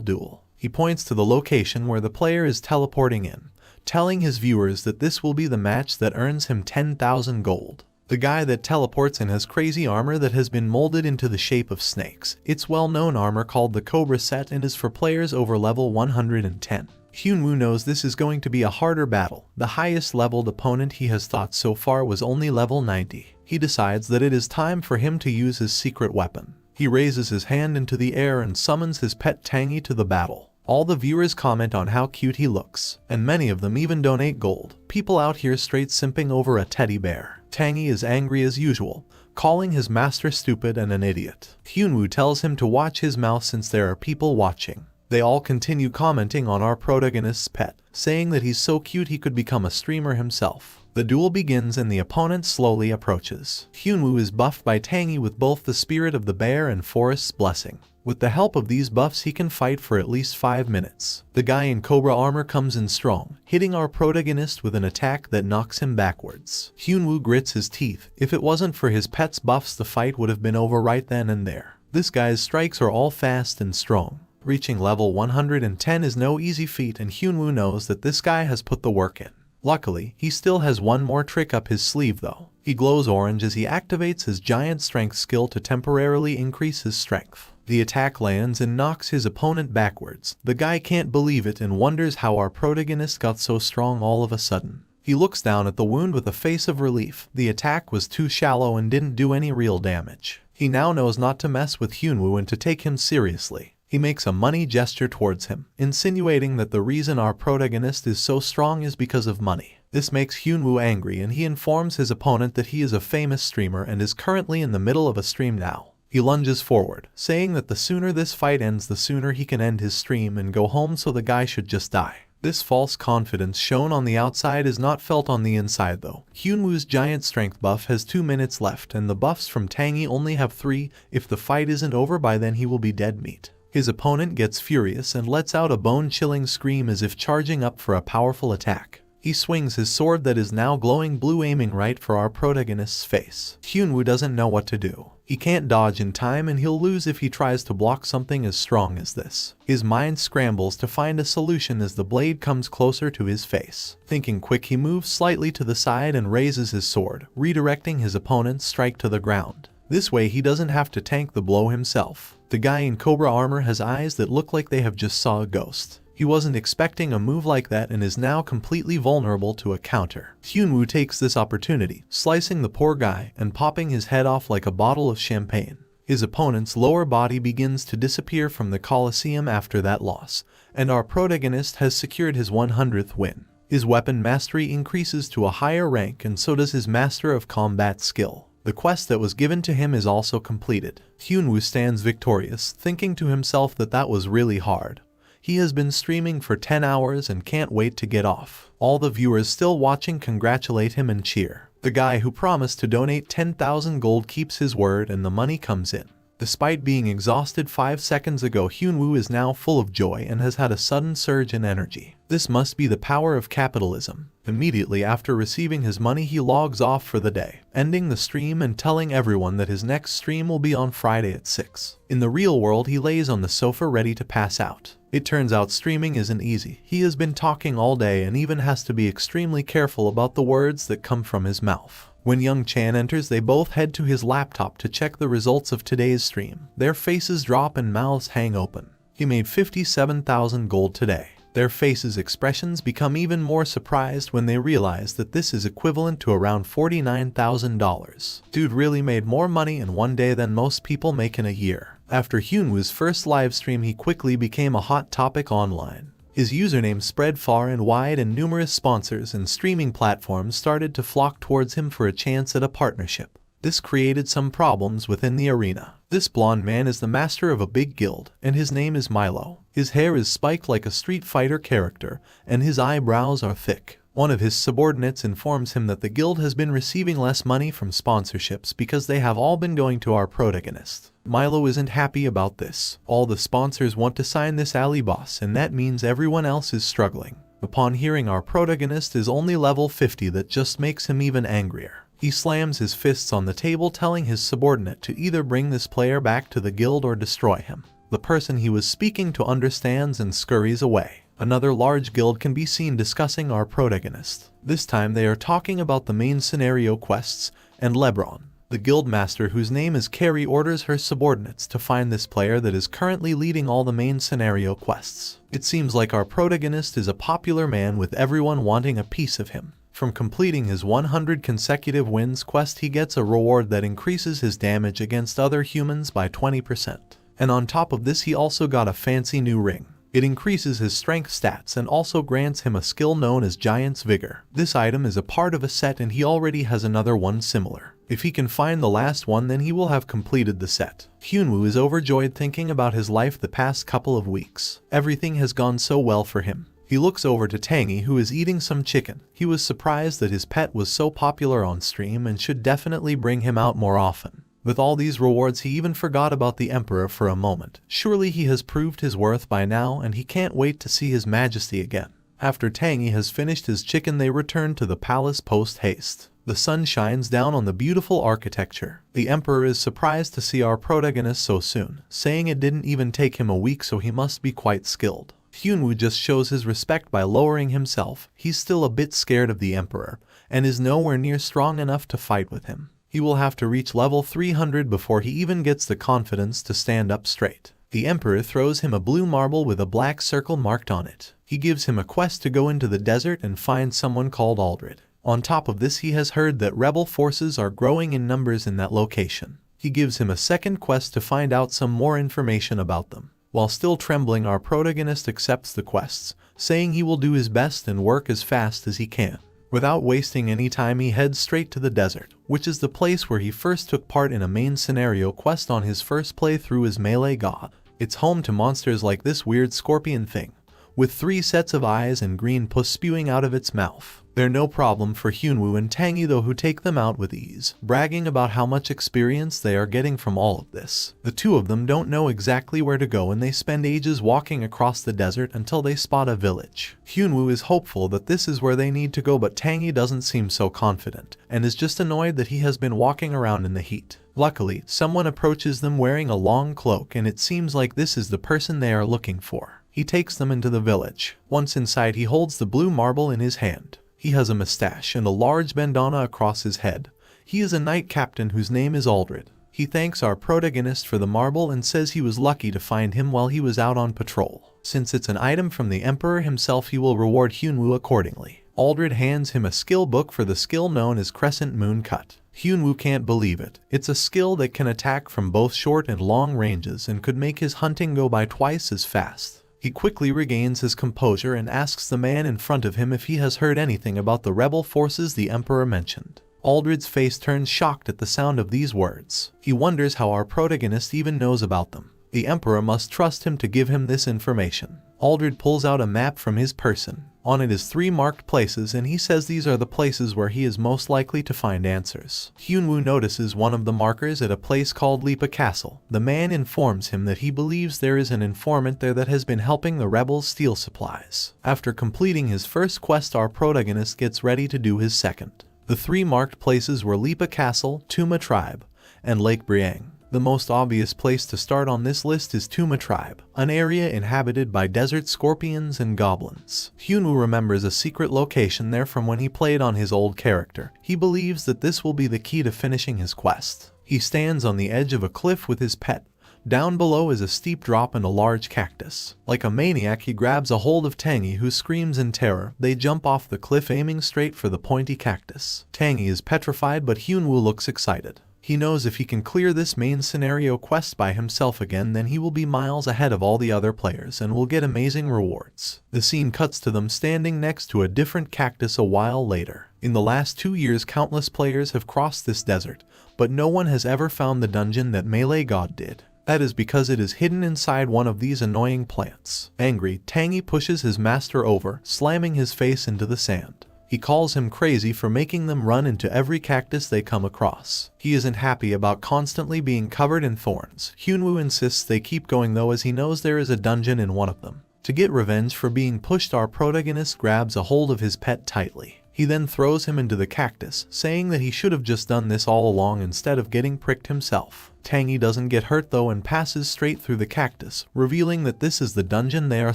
duel. He points to the location where the player is teleporting in, telling his viewers that this will be the match that earns him 10,000 gold. The guy that teleports in has crazy armor that has been molded into the shape of snakes. It's well-known armor called the Cobra set and is for players over level 110. Hyunwoo knows this is going to be a harder battle. The highest leveled opponent he has fought so far was only level 90. He decides that it is time for him to use his secret weapon. He raises his hand into the air and summons his pet Tangy to the battle. All the viewers comment on how cute he looks, and many of them even donate gold. People out here straight simping over a teddy bear. Tangy is angry as usual, calling his master stupid and an idiot. Hyunwoo tells him to watch his mouth since there are people watching. They all continue commenting on our protagonist's pet, saying that he's so cute he could become a streamer himself. The duel begins and the opponent slowly approaches. Hyunwoo is buffed by Tangy with both the spirit of the bear and forest's blessing. With the help of these buffs he can fight for at least 5 minutes. The guy in Cobra armor comes in strong, hitting our protagonist with an attack that knocks him backwards. Hyunwoo grits his teeth. If it wasn't for his pet's buffs, the fight would have been over right then and there. This guy's strikes are all fast and strong. Reaching level 110 is no easy feat, and Hyunwoo knows that this guy has put the work in. Luckily, he still has one more trick up his sleeve though. He glows orange as he activates his giant strength skill to temporarily increase his strength. The attack lands and knocks his opponent backwards. The guy can't believe it and wonders how our protagonist got so strong all of a sudden. He looks down at the wound with a face of relief. The attack was too shallow and didn't do any real damage. He now knows not to mess with Hyunwoo and to take him seriously. He makes a money gesture towards him, insinuating that the reason our protagonist is so strong is because of money. This makes Hyunwoo angry and he informs his opponent that he is a famous streamer and is currently in the middle of a stream now. He lunges forward, saying that the sooner this fight ends, the sooner he can end his stream and go home, so the guy should just die. This false confidence shown on the outside is not felt on the inside though. Hyunwoo's giant strength buff has 2 minutes left and the buffs from Tangy only have 3. If the fight isn't over by then, he will be dead meat. His opponent gets furious and lets out a bone-chilling scream as if charging up for a powerful attack. He swings his sword that is now glowing blue, aiming right for our protagonist's face. Hyunwoo doesn't know what to do. He can't dodge in time and he'll lose if he tries to block something as strong as this. His mind scrambles to find a solution as the blade comes closer to his face. Thinking quick, he moves slightly to the side and raises his sword, redirecting his opponent's strike to the ground. This way he doesn't have to tank the blow himself. The guy in Cobra armor has eyes that look like they have just saw a ghost. He wasn't expecting a move like that and is now completely vulnerable to a counter. Hyunwoo takes this opportunity, slicing the poor guy and popping his head off like a bottle of champagne. His opponent's lower body begins to disappear from the Colosseum after that loss, and our protagonist has secured his 100th win. His weapon mastery increases to a higher rank, and so does his Master of Combat skill. The quest that was given to him is also completed. Hyunwoo stands victorious, thinking to himself that that was really hard. He has been streaming for 10 hours and can't wait to get off. All the viewers still watching congratulate him and cheer. The guy who promised to donate 10,000 gold keeps his word and the money comes in. Despite being exhausted 5 seconds ago, Hyunwoo is now full of joy and has had a sudden surge in energy. This must be the power of capitalism. Immediately after receiving his money, he logs off for the day, ending the stream and telling everyone that his next stream will be on Friday at 6. In the real world, he lays on the sofa ready to pass out. It turns out streaming isn't easy. He has been talking all day and even has to be extremely careful about the words that come from his mouth. When Young Chan enters, they both head to his laptop to check the results of today's stream. Their faces drop and mouths hang open. He made 57,000 gold today. Their faces' expressions become even more surprised when they realize that this is equivalent to around $49,000. Dude really made more money in one day than most people make in a year. After Hyunwoo's first live stream, he quickly became a hot topic online. His username spread far and wide, and numerous sponsors and streaming platforms started to flock towards him for a chance at a partnership. This created some problems within the arena. This blonde man is the master of a big guild, and his name is Milo. His hair is spiked like a Street Fighter character, and his eyebrows are thick. One of his subordinates informs him that the guild has been receiving less money from sponsorships because they have all been going to our protagonist. Milo isn't happy about this. All the sponsors want to sign this alley boss, and that means everyone else is struggling. Upon hearing our protagonist is only level 50, that just makes him even angrier. He slams his fists on the table, telling his subordinate to either bring this player back to the guild or destroy him. The person he was speaking to understands and scurries away. Another large guild can be seen discussing our protagonist. This time they are talking about the main scenario quests, and Lebron, the guild master whose name is Carrie, orders her subordinates to find this player that is currently leading all the main scenario quests. It seems like our protagonist is a popular man, with everyone wanting a piece of him. From completing his 100 consecutive wins quest, he gets a reward that increases his damage against other humans by 20%. And on top of this, he also got a fancy new ring. It increases his strength stats and also grants him a skill known as Giant's Vigor. This item is a part of a set, and he already has another one similar. If he can find the last one, then he will have completed the set. Hyunwoo is overjoyed thinking about his life the past couple of weeks. Everything has gone so well for him. He looks over to Tangy, who is eating some chicken. He was surprised that his pet was so popular on stream and should definitely bring him out more often. With all these rewards, he even forgot about the Emperor for a moment. Surely he has proved his worth by now, and he can't wait to see His Majesty again. After Tangy has finished his chicken, they return to the palace post haste. The sun shines down on the beautiful architecture. The Emperor is surprised to see our protagonist so soon, saying it didn't even take him a week, so he must be quite skilled. Hyunwoo just shows his respect by lowering himself. He's still a bit scared of the Emperor, and is nowhere near strong enough to fight with him. He will have to reach level 300 before he even gets the confidence to stand up straight. The Emperor throws him a blue marble with a black circle marked on it. He gives him a quest to go into the desert and find someone called Aldred. On top of this, he has heard that rebel forces are growing in numbers in that location. He gives him a second quest to find out some more information about them. While still trembling, our protagonist accepts the quests, saying he will do his best and work as fast as he can. Without wasting any time, he heads straight to the desert, which is the place where he first took part in a main scenario quest on his first playthrough as Melee God. It's home to monsters like this weird scorpion thing, with 3 sets of eyes and green pus spewing out of its mouth. They're no problem for Hyunwoo and Tangy though, who take them out with ease, bragging about how much experience they are getting from all of this. The two of them don't know exactly where to go, and they spend ages walking across the desert until they spot a village. Hyunwoo is hopeful that this is where they need to go, but Tangy doesn't seem so confident, and is just annoyed that he has been walking around in the heat. Luckily, someone approaches them wearing a long cloak, and it seems like this is the person they are looking for. He takes them into the village. Once inside, he holds the blue marble in his hand. He has a mustache and a large bandana across his head. He is a knight captain whose name is Aldred. He thanks our protagonist for the marble and says he was lucky to find him while he was out on patrol. Since it's an item from the Emperor himself, he will reward Hyunwoo accordingly. Aldred hands him a skill book for the skill known as Crescent Moon Cut. Hyunwoo can't believe it. It's a skill that can attack from both short and long ranges and could make his hunting go by twice as fast. He quickly regains his composure and asks the man in front of him if he has heard anything about the rebel forces the Emperor mentioned. Aldred's face turns shocked at the sound of these words. He wonders how our protagonist even knows about them. The Emperor must trust him to give him this information. Aldred pulls out a map from his person. On it is 3 marked places, and he says these are the places where he is most likely to find answers. Hyunwoo notices one of the markers at a place called Lipa Castle. The man informs him that he believes there is an informant there that has been helping the rebels steal supplies. After completing his first quest, our protagonist gets ready to do his second. The 3 marked places were Lipa Castle, Tuma Tribe, and Lake Briang. The most obvious place to start on this list is Tuma Tribe, an area inhabited by desert scorpions and goblins. Hyunwoo remembers a secret location there from when he played on his old character. He believes that this will be the key to finishing his quest. He stands on the edge of a cliff with his pet. Down below is a steep drop and a large cactus. Like a maniac, he grabs a hold of Tangy, who screams in terror. They jump off the cliff, aiming straight for the pointy cactus. Tangy is petrified, but Hyunwoo looks excited. He knows if he can clear this main scenario quest by himself again, then he will be miles ahead of all the other players and will get amazing rewards. The scene cuts to them standing next to a different cactus a while later. In the last 2 years, countless players have crossed this desert, but no one has ever found the dungeon that Melee God did. That is because it is hidden inside one of these annoying plants. Angry, Tangy pushes his master over, slamming his face into the sand. He calls him crazy for making them run into every cactus they come across. He isn't happy about constantly being covered in thorns. Hyunwoo insists they keep going though, as he knows there is a dungeon in one of them. To get revenge for being pushed, our protagonist grabs a hold of his pet tightly. He then throws him into the cactus, saying that he should have just done this all along instead of getting pricked himself. Tangy doesn't get hurt though and passes straight through the cactus, revealing that this is the dungeon they are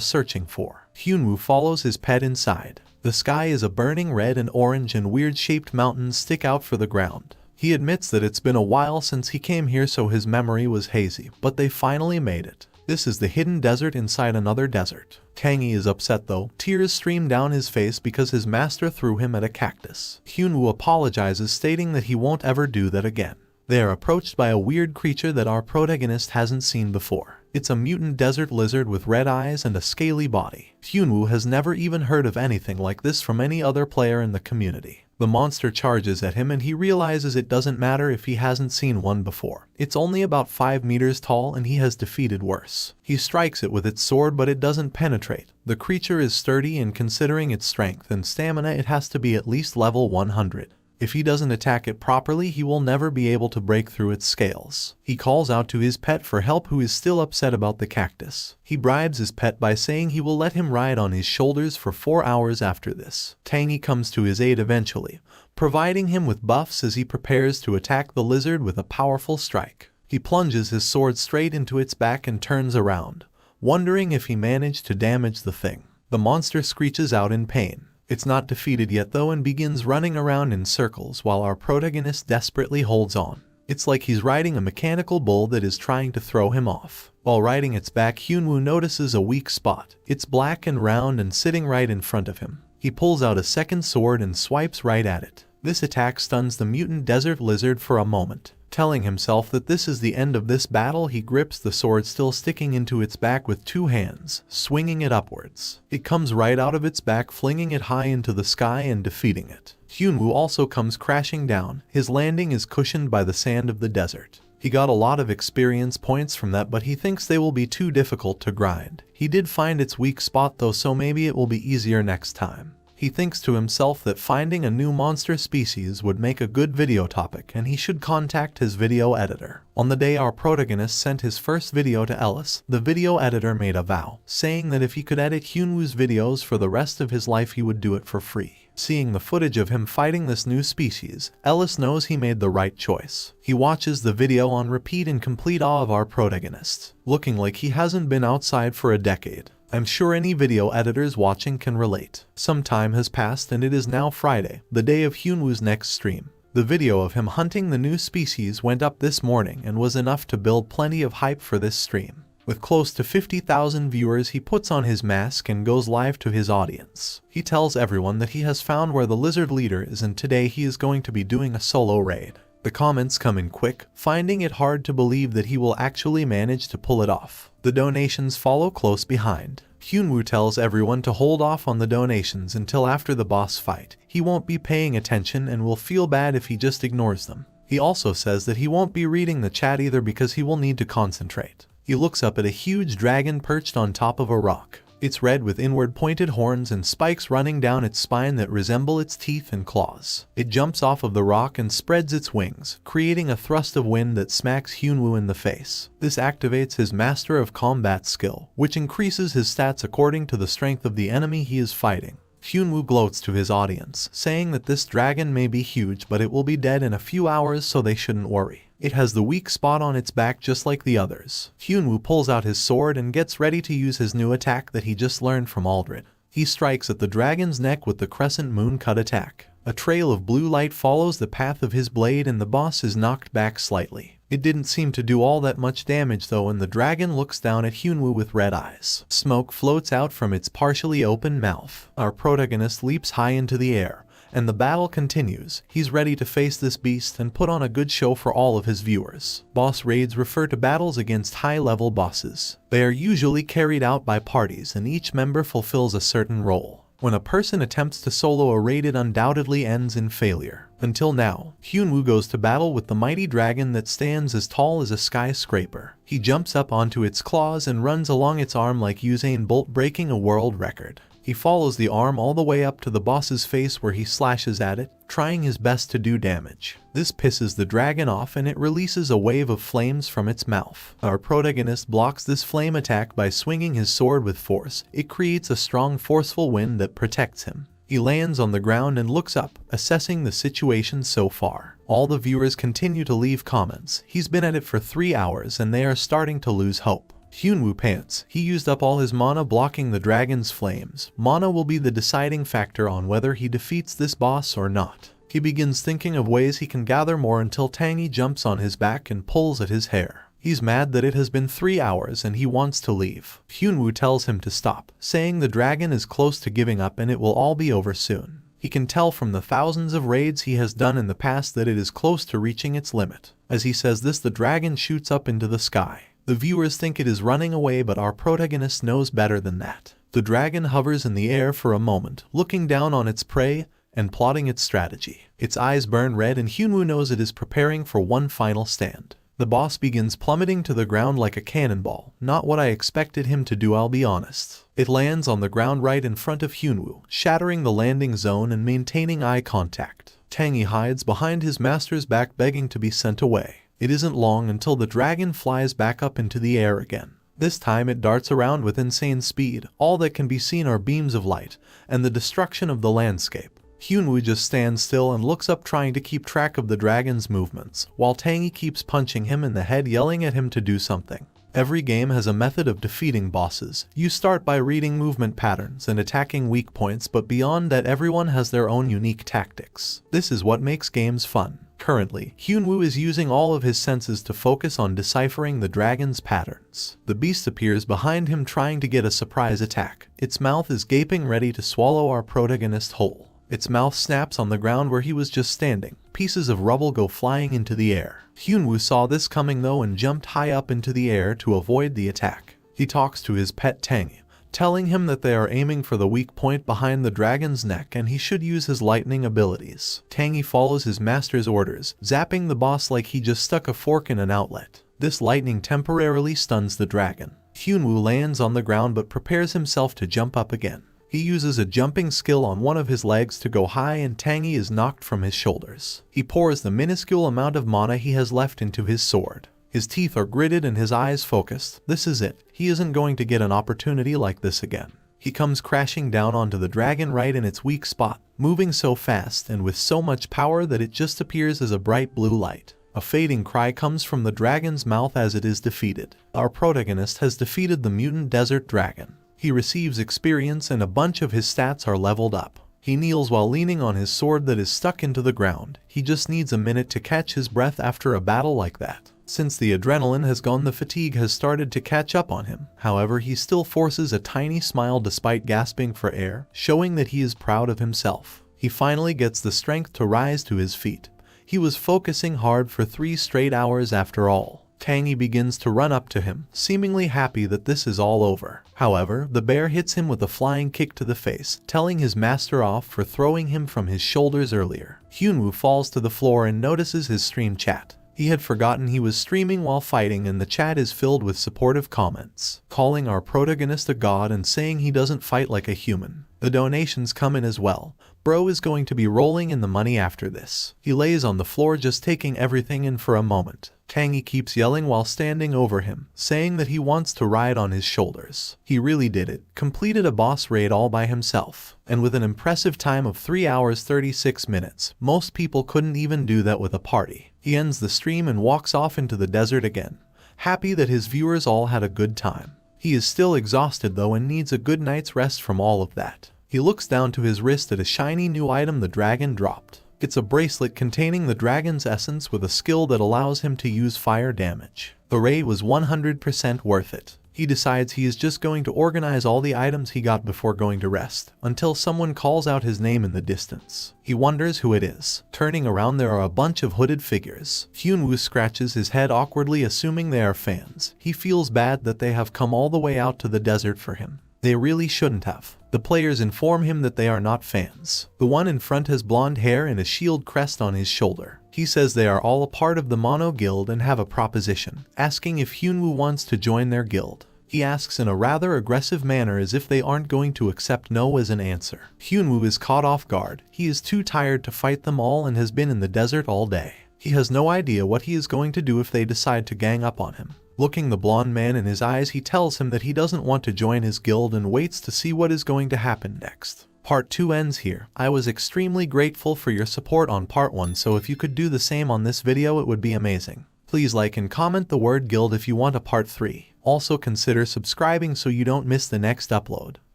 searching for. Hyunwoo follows his pet inside. The sky is a burning red and orange, and weird-shaped mountains stick out for the ground. He admits that it's been a while since he came here, so his memory was hazy, but they finally made it. This is the hidden desert inside another desert. Tangy is upset though. Tears stream down his face because his master threw him at a cactus. Hyunwoo apologizes, stating that he won't ever do that again. They are approached by a weird creature that our protagonist hasn't seen before. It's a mutant desert lizard with red eyes and a scaly body. Hyunwoo has never even heard of anything like this from any other player in the community. The monster charges at him and he realizes it doesn't matter if he hasn't seen one before. It's only about 5 meters tall and he has defeated worse. He strikes it with its sword but it doesn't penetrate. The creature is sturdy, and considering its strength and stamina it has to be at least level 100. If he doesn't attack it properly, he will never be able to break through its scales. He calls out to his pet for help, who is still upset about the cactus. He bribes his pet by saying he will let him ride on his shoulders for 4 hours after this. Tangy comes to his aid eventually, providing him with buffs as he prepares to attack the lizard with a powerful strike. He plunges his sword straight into its back and turns around, wondering if he managed to damage the thing. The monster screeches out in pain. It's not defeated yet though and begins running around in circles while our protagonist desperately holds on. It's like he's riding a mechanical bull that is trying to throw him off. While riding its back, Hyunwoo notices a weak spot. It's black and round and sitting right in front of him. He pulls out a second sword and swipes right at it. This attack stuns the mutant desert lizard for a moment. Telling himself that this is the end of this battle, he grips the sword still sticking into its back with 2 hands, swinging it upwards. It comes right out of its back, flinging it high into the sky and defeating it. Hyunwoo also comes crashing down. His landing is cushioned by the sand of the desert. He got a lot of experience points from that, but he thinks they will be too difficult to grind. He did find its weak spot though, so maybe it will be easier next time. He thinks to himself that finding a new monster species would make a good video topic and he should contact his video editor. On the day our protagonist sent his first video to Ellis, the video editor made a vow, saying that if he could edit Hyunwoo's videos for the rest of his life he would do it for free. Seeing the footage of him fighting this new species, Ellis knows he made the right choice. He watches the video on repeat in complete awe of our protagonist, looking like he hasn't been outside for a decade. I'm sure any video editors watching can relate. Some time has passed and it is now Friday, the day of Hyunwoo's next stream. The video of him hunting the new species went up this morning and was enough to build plenty of hype for this stream. With close to 50,000 viewers, he puts on his mask and goes live to his audience. He tells everyone that he has found where the lizard leader is and today he is going to be doing a solo raid. The comments come in quick, finding it hard to believe that he will actually manage to pull it off. The donations follow close behind. Hyunwoo tells everyone to hold off on the donations until after the boss fight. He won't be paying attention and will feel bad if he just ignores them. He also says that he won't be reading the chat either because he will need to concentrate. He looks up at a huge dragon perched on top of a rock. It's red with inward pointed horns and spikes running down its spine that resemble its teeth and claws. It jumps off of the rock and spreads its wings, creating a thrust of wind that smacks Hyunwoo in the face. This activates his Master of Combat skill, which increases his stats according to the strength of the enemy he is fighting. Hyunwoo gloats to his audience, saying that this dragon may be huge but it will be dead in a few hours, so they shouldn't worry. It has the weak spot on its back just like the others. Hyunwoo pulls out his sword and gets ready to use his new attack that he just learned from Aldred. He strikes at the dragon's neck with the crescent moon cut attack. A trail of blue light follows the path of his blade and the boss is knocked back slightly. It didn't seem to do all that much damage though, and the dragon looks down at Hyunwoo with red eyes. Smoke floats out from its partially open mouth. Our protagonist leaps high into the air, and the battle continues. He's ready to face this beast and put on a good show for all of his viewers. Boss raids refer to battles against high-level bosses. They are usually carried out by parties and each member fulfills a certain role. When a person attempts to solo a raid, it undoubtedly ends in failure. Until now, Hyunwoo goes to battle with the mighty dragon that stands as tall as a skyscraper. He jumps up onto its claws and runs along its arm like Usain Bolt, breaking a world record. He follows the arm all the way up to the boss's face where he slashes at it, trying his best to do damage. This pisses the dragon off and it releases a wave of flames from its mouth. Our protagonist blocks this flame attack by swinging his sword with force. It creates a strong, forceful wind that protects him. He lands on the ground and looks up, assessing the situation so far. All the viewers continue to leave comments. He's been at it for 3 hours and they are starting to lose hope. Hyunwoo pants. He used up all his mana blocking the dragon's flames. Mana will be the deciding factor on whether he defeats this boss or not. He begins thinking of ways he can gather more until Tangy jumps on his back and pulls at his hair. He's mad that it has been 3 hours and he wants to leave. Hyunwoo tells him to stop, saying the dragon is close to giving up and it will all be over soon. He can tell from the thousands of raids he has done in the past that it is close to reaching its limit. As he says this, the dragon shoots up into the sky. The viewers think it is running away, but our protagonist knows better than that. The dragon hovers in the air for a moment, looking down on its prey and plotting its strategy. Its eyes burn red and Hyunwoo knows it is preparing for one final stand. The boss begins plummeting to the ground like a cannonball. Not what I expected him to do, I'll be honest. It lands on the ground right in front of Hyunwoo, shattering the landing zone and maintaining eye contact. Tangy hides behind his master's back, begging to be sent away. It isn't long until the dragon flies back up into the air again. This time it darts around with insane speed. All that can be seen are beams of light and the destruction of the landscape. Hyunwoo just stands still and looks up, trying to keep track of the dragon's movements, while Tangy keeps punching him in the head, yelling at him to do something. Every game has a method of defeating bosses. You start by reading movement patterns and attacking weak points, but beyond that everyone has their own unique tactics. This is what makes games fun. Currently, Hyunwoo is using all of his senses to focus on deciphering the dragon's patterns. The beast appears behind him, trying to get a surprise attack. Its mouth is gaping, ready to swallow our protagonist whole. Its mouth snaps on the ground where he was just standing. Pieces of rubble go flying into the air. Hyunwoo saw this coming though and jumped high up into the air to avoid the attack. He talks to his pet Tangy, telling him that they are aiming for the weak point behind the dragon's neck and he should use his lightning abilities. Tangy follows his master's orders, zapping the boss like he just stuck a fork in an outlet. This lightning temporarily stuns the dragon. Hyunwoo lands on the ground but prepares himself to jump up again. He uses a jumping skill on one of his legs to go high and Tangy is knocked from his shoulders. He pours the minuscule amount of mana he has left into his sword. His teeth are gritted and his eyes focused. This is it. He isn't going to get an opportunity like this again. He comes crashing down onto the dragon right in its weak spot, moving so fast and with so much power that it just appears as a bright blue light. A fading cry comes from the dragon's mouth as it is defeated. Our protagonist has defeated the mutant desert dragon. He receives experience and a bunch of his stats are leveled up. He kneels while leaning on his sword that is stuck into the ground. He just needs a minute to catch his breath after a battle like that. Since the adrenaline has gone, the fatigue has started to catch up on him. However, he still forces a tiny smile despite gasping for air, showing that he is proud of himself. He finally gets the strength to rise to his feet. He was focusing hard for 3 straight hours after all. Tangy begins to run up to him, seemingly happy that this is all over. However, the bear hits him with a flying kick to the face, telling his master off for throwing him from his shoulders earlier. Hyunwoo falls to the floor and notices his stream chat. He had forgotten he was streaming while fighting, and the chat is filled with supportive comments, calling our protagonist a god and saying he doesn't fight like a human. The donations come in as well. Bro is going to be rolling in the money after this. He lays on the floor just taking everything in for a moment. Tangy keeps yelling while standing over him, saying that he wants to ride on his shoulders. He really did it, completed a boss raid all by himself, and with an impressive time of 3 hours 36 minutes. Most people couldn't even do that with a party. He ends the stream and walks off into the desert again, happy that his viewers all had a good time. He is still exhausted though and needs a good night's rest from all of that. He looks down to his wrist at a shiny new item the dragon dropped. It's a bracelet containing the dragon's essence with a skill that allows him to use fire damage. The raid was 100% worth it. He decides he is just going to organize all the items he got before going to rest, until someone calls out his name in the distance. He wonders who it is. Turning around, there are a bunch of hooded figures. Hyunwoo scratches his head awkwardly, assuming they are fans. He feels bad that they have come all the way out to the desert for him. They really shouldn't have. The players inform him that they are not fans. The one in front has blonde hair and a shield crest on his shoulder. He says they are all a part of the Mono Guild and have a proposition, asking if Hyunwoo wants to join their guild. He asks in a rather aggressive manner, as if they aren't going to accept no as an answer. Hyunwoo is caught off guard. He is too tired to fight them all and has been in the desert all day. He has no idea what he is going to do if they decide to gang up on him. Looking the blonde man in his eyes, he tells him that he doesn't want to join his guild and waits to see what is going to happen next. Part 2 ends here. I was extremely grateful for your support on part 1, so if you could do the same on this video, it would be amazing. Please like and comment the word guild if you want a part 3. Also consider subscribing so you don't miss the next upload.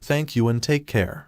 Thank you and take care.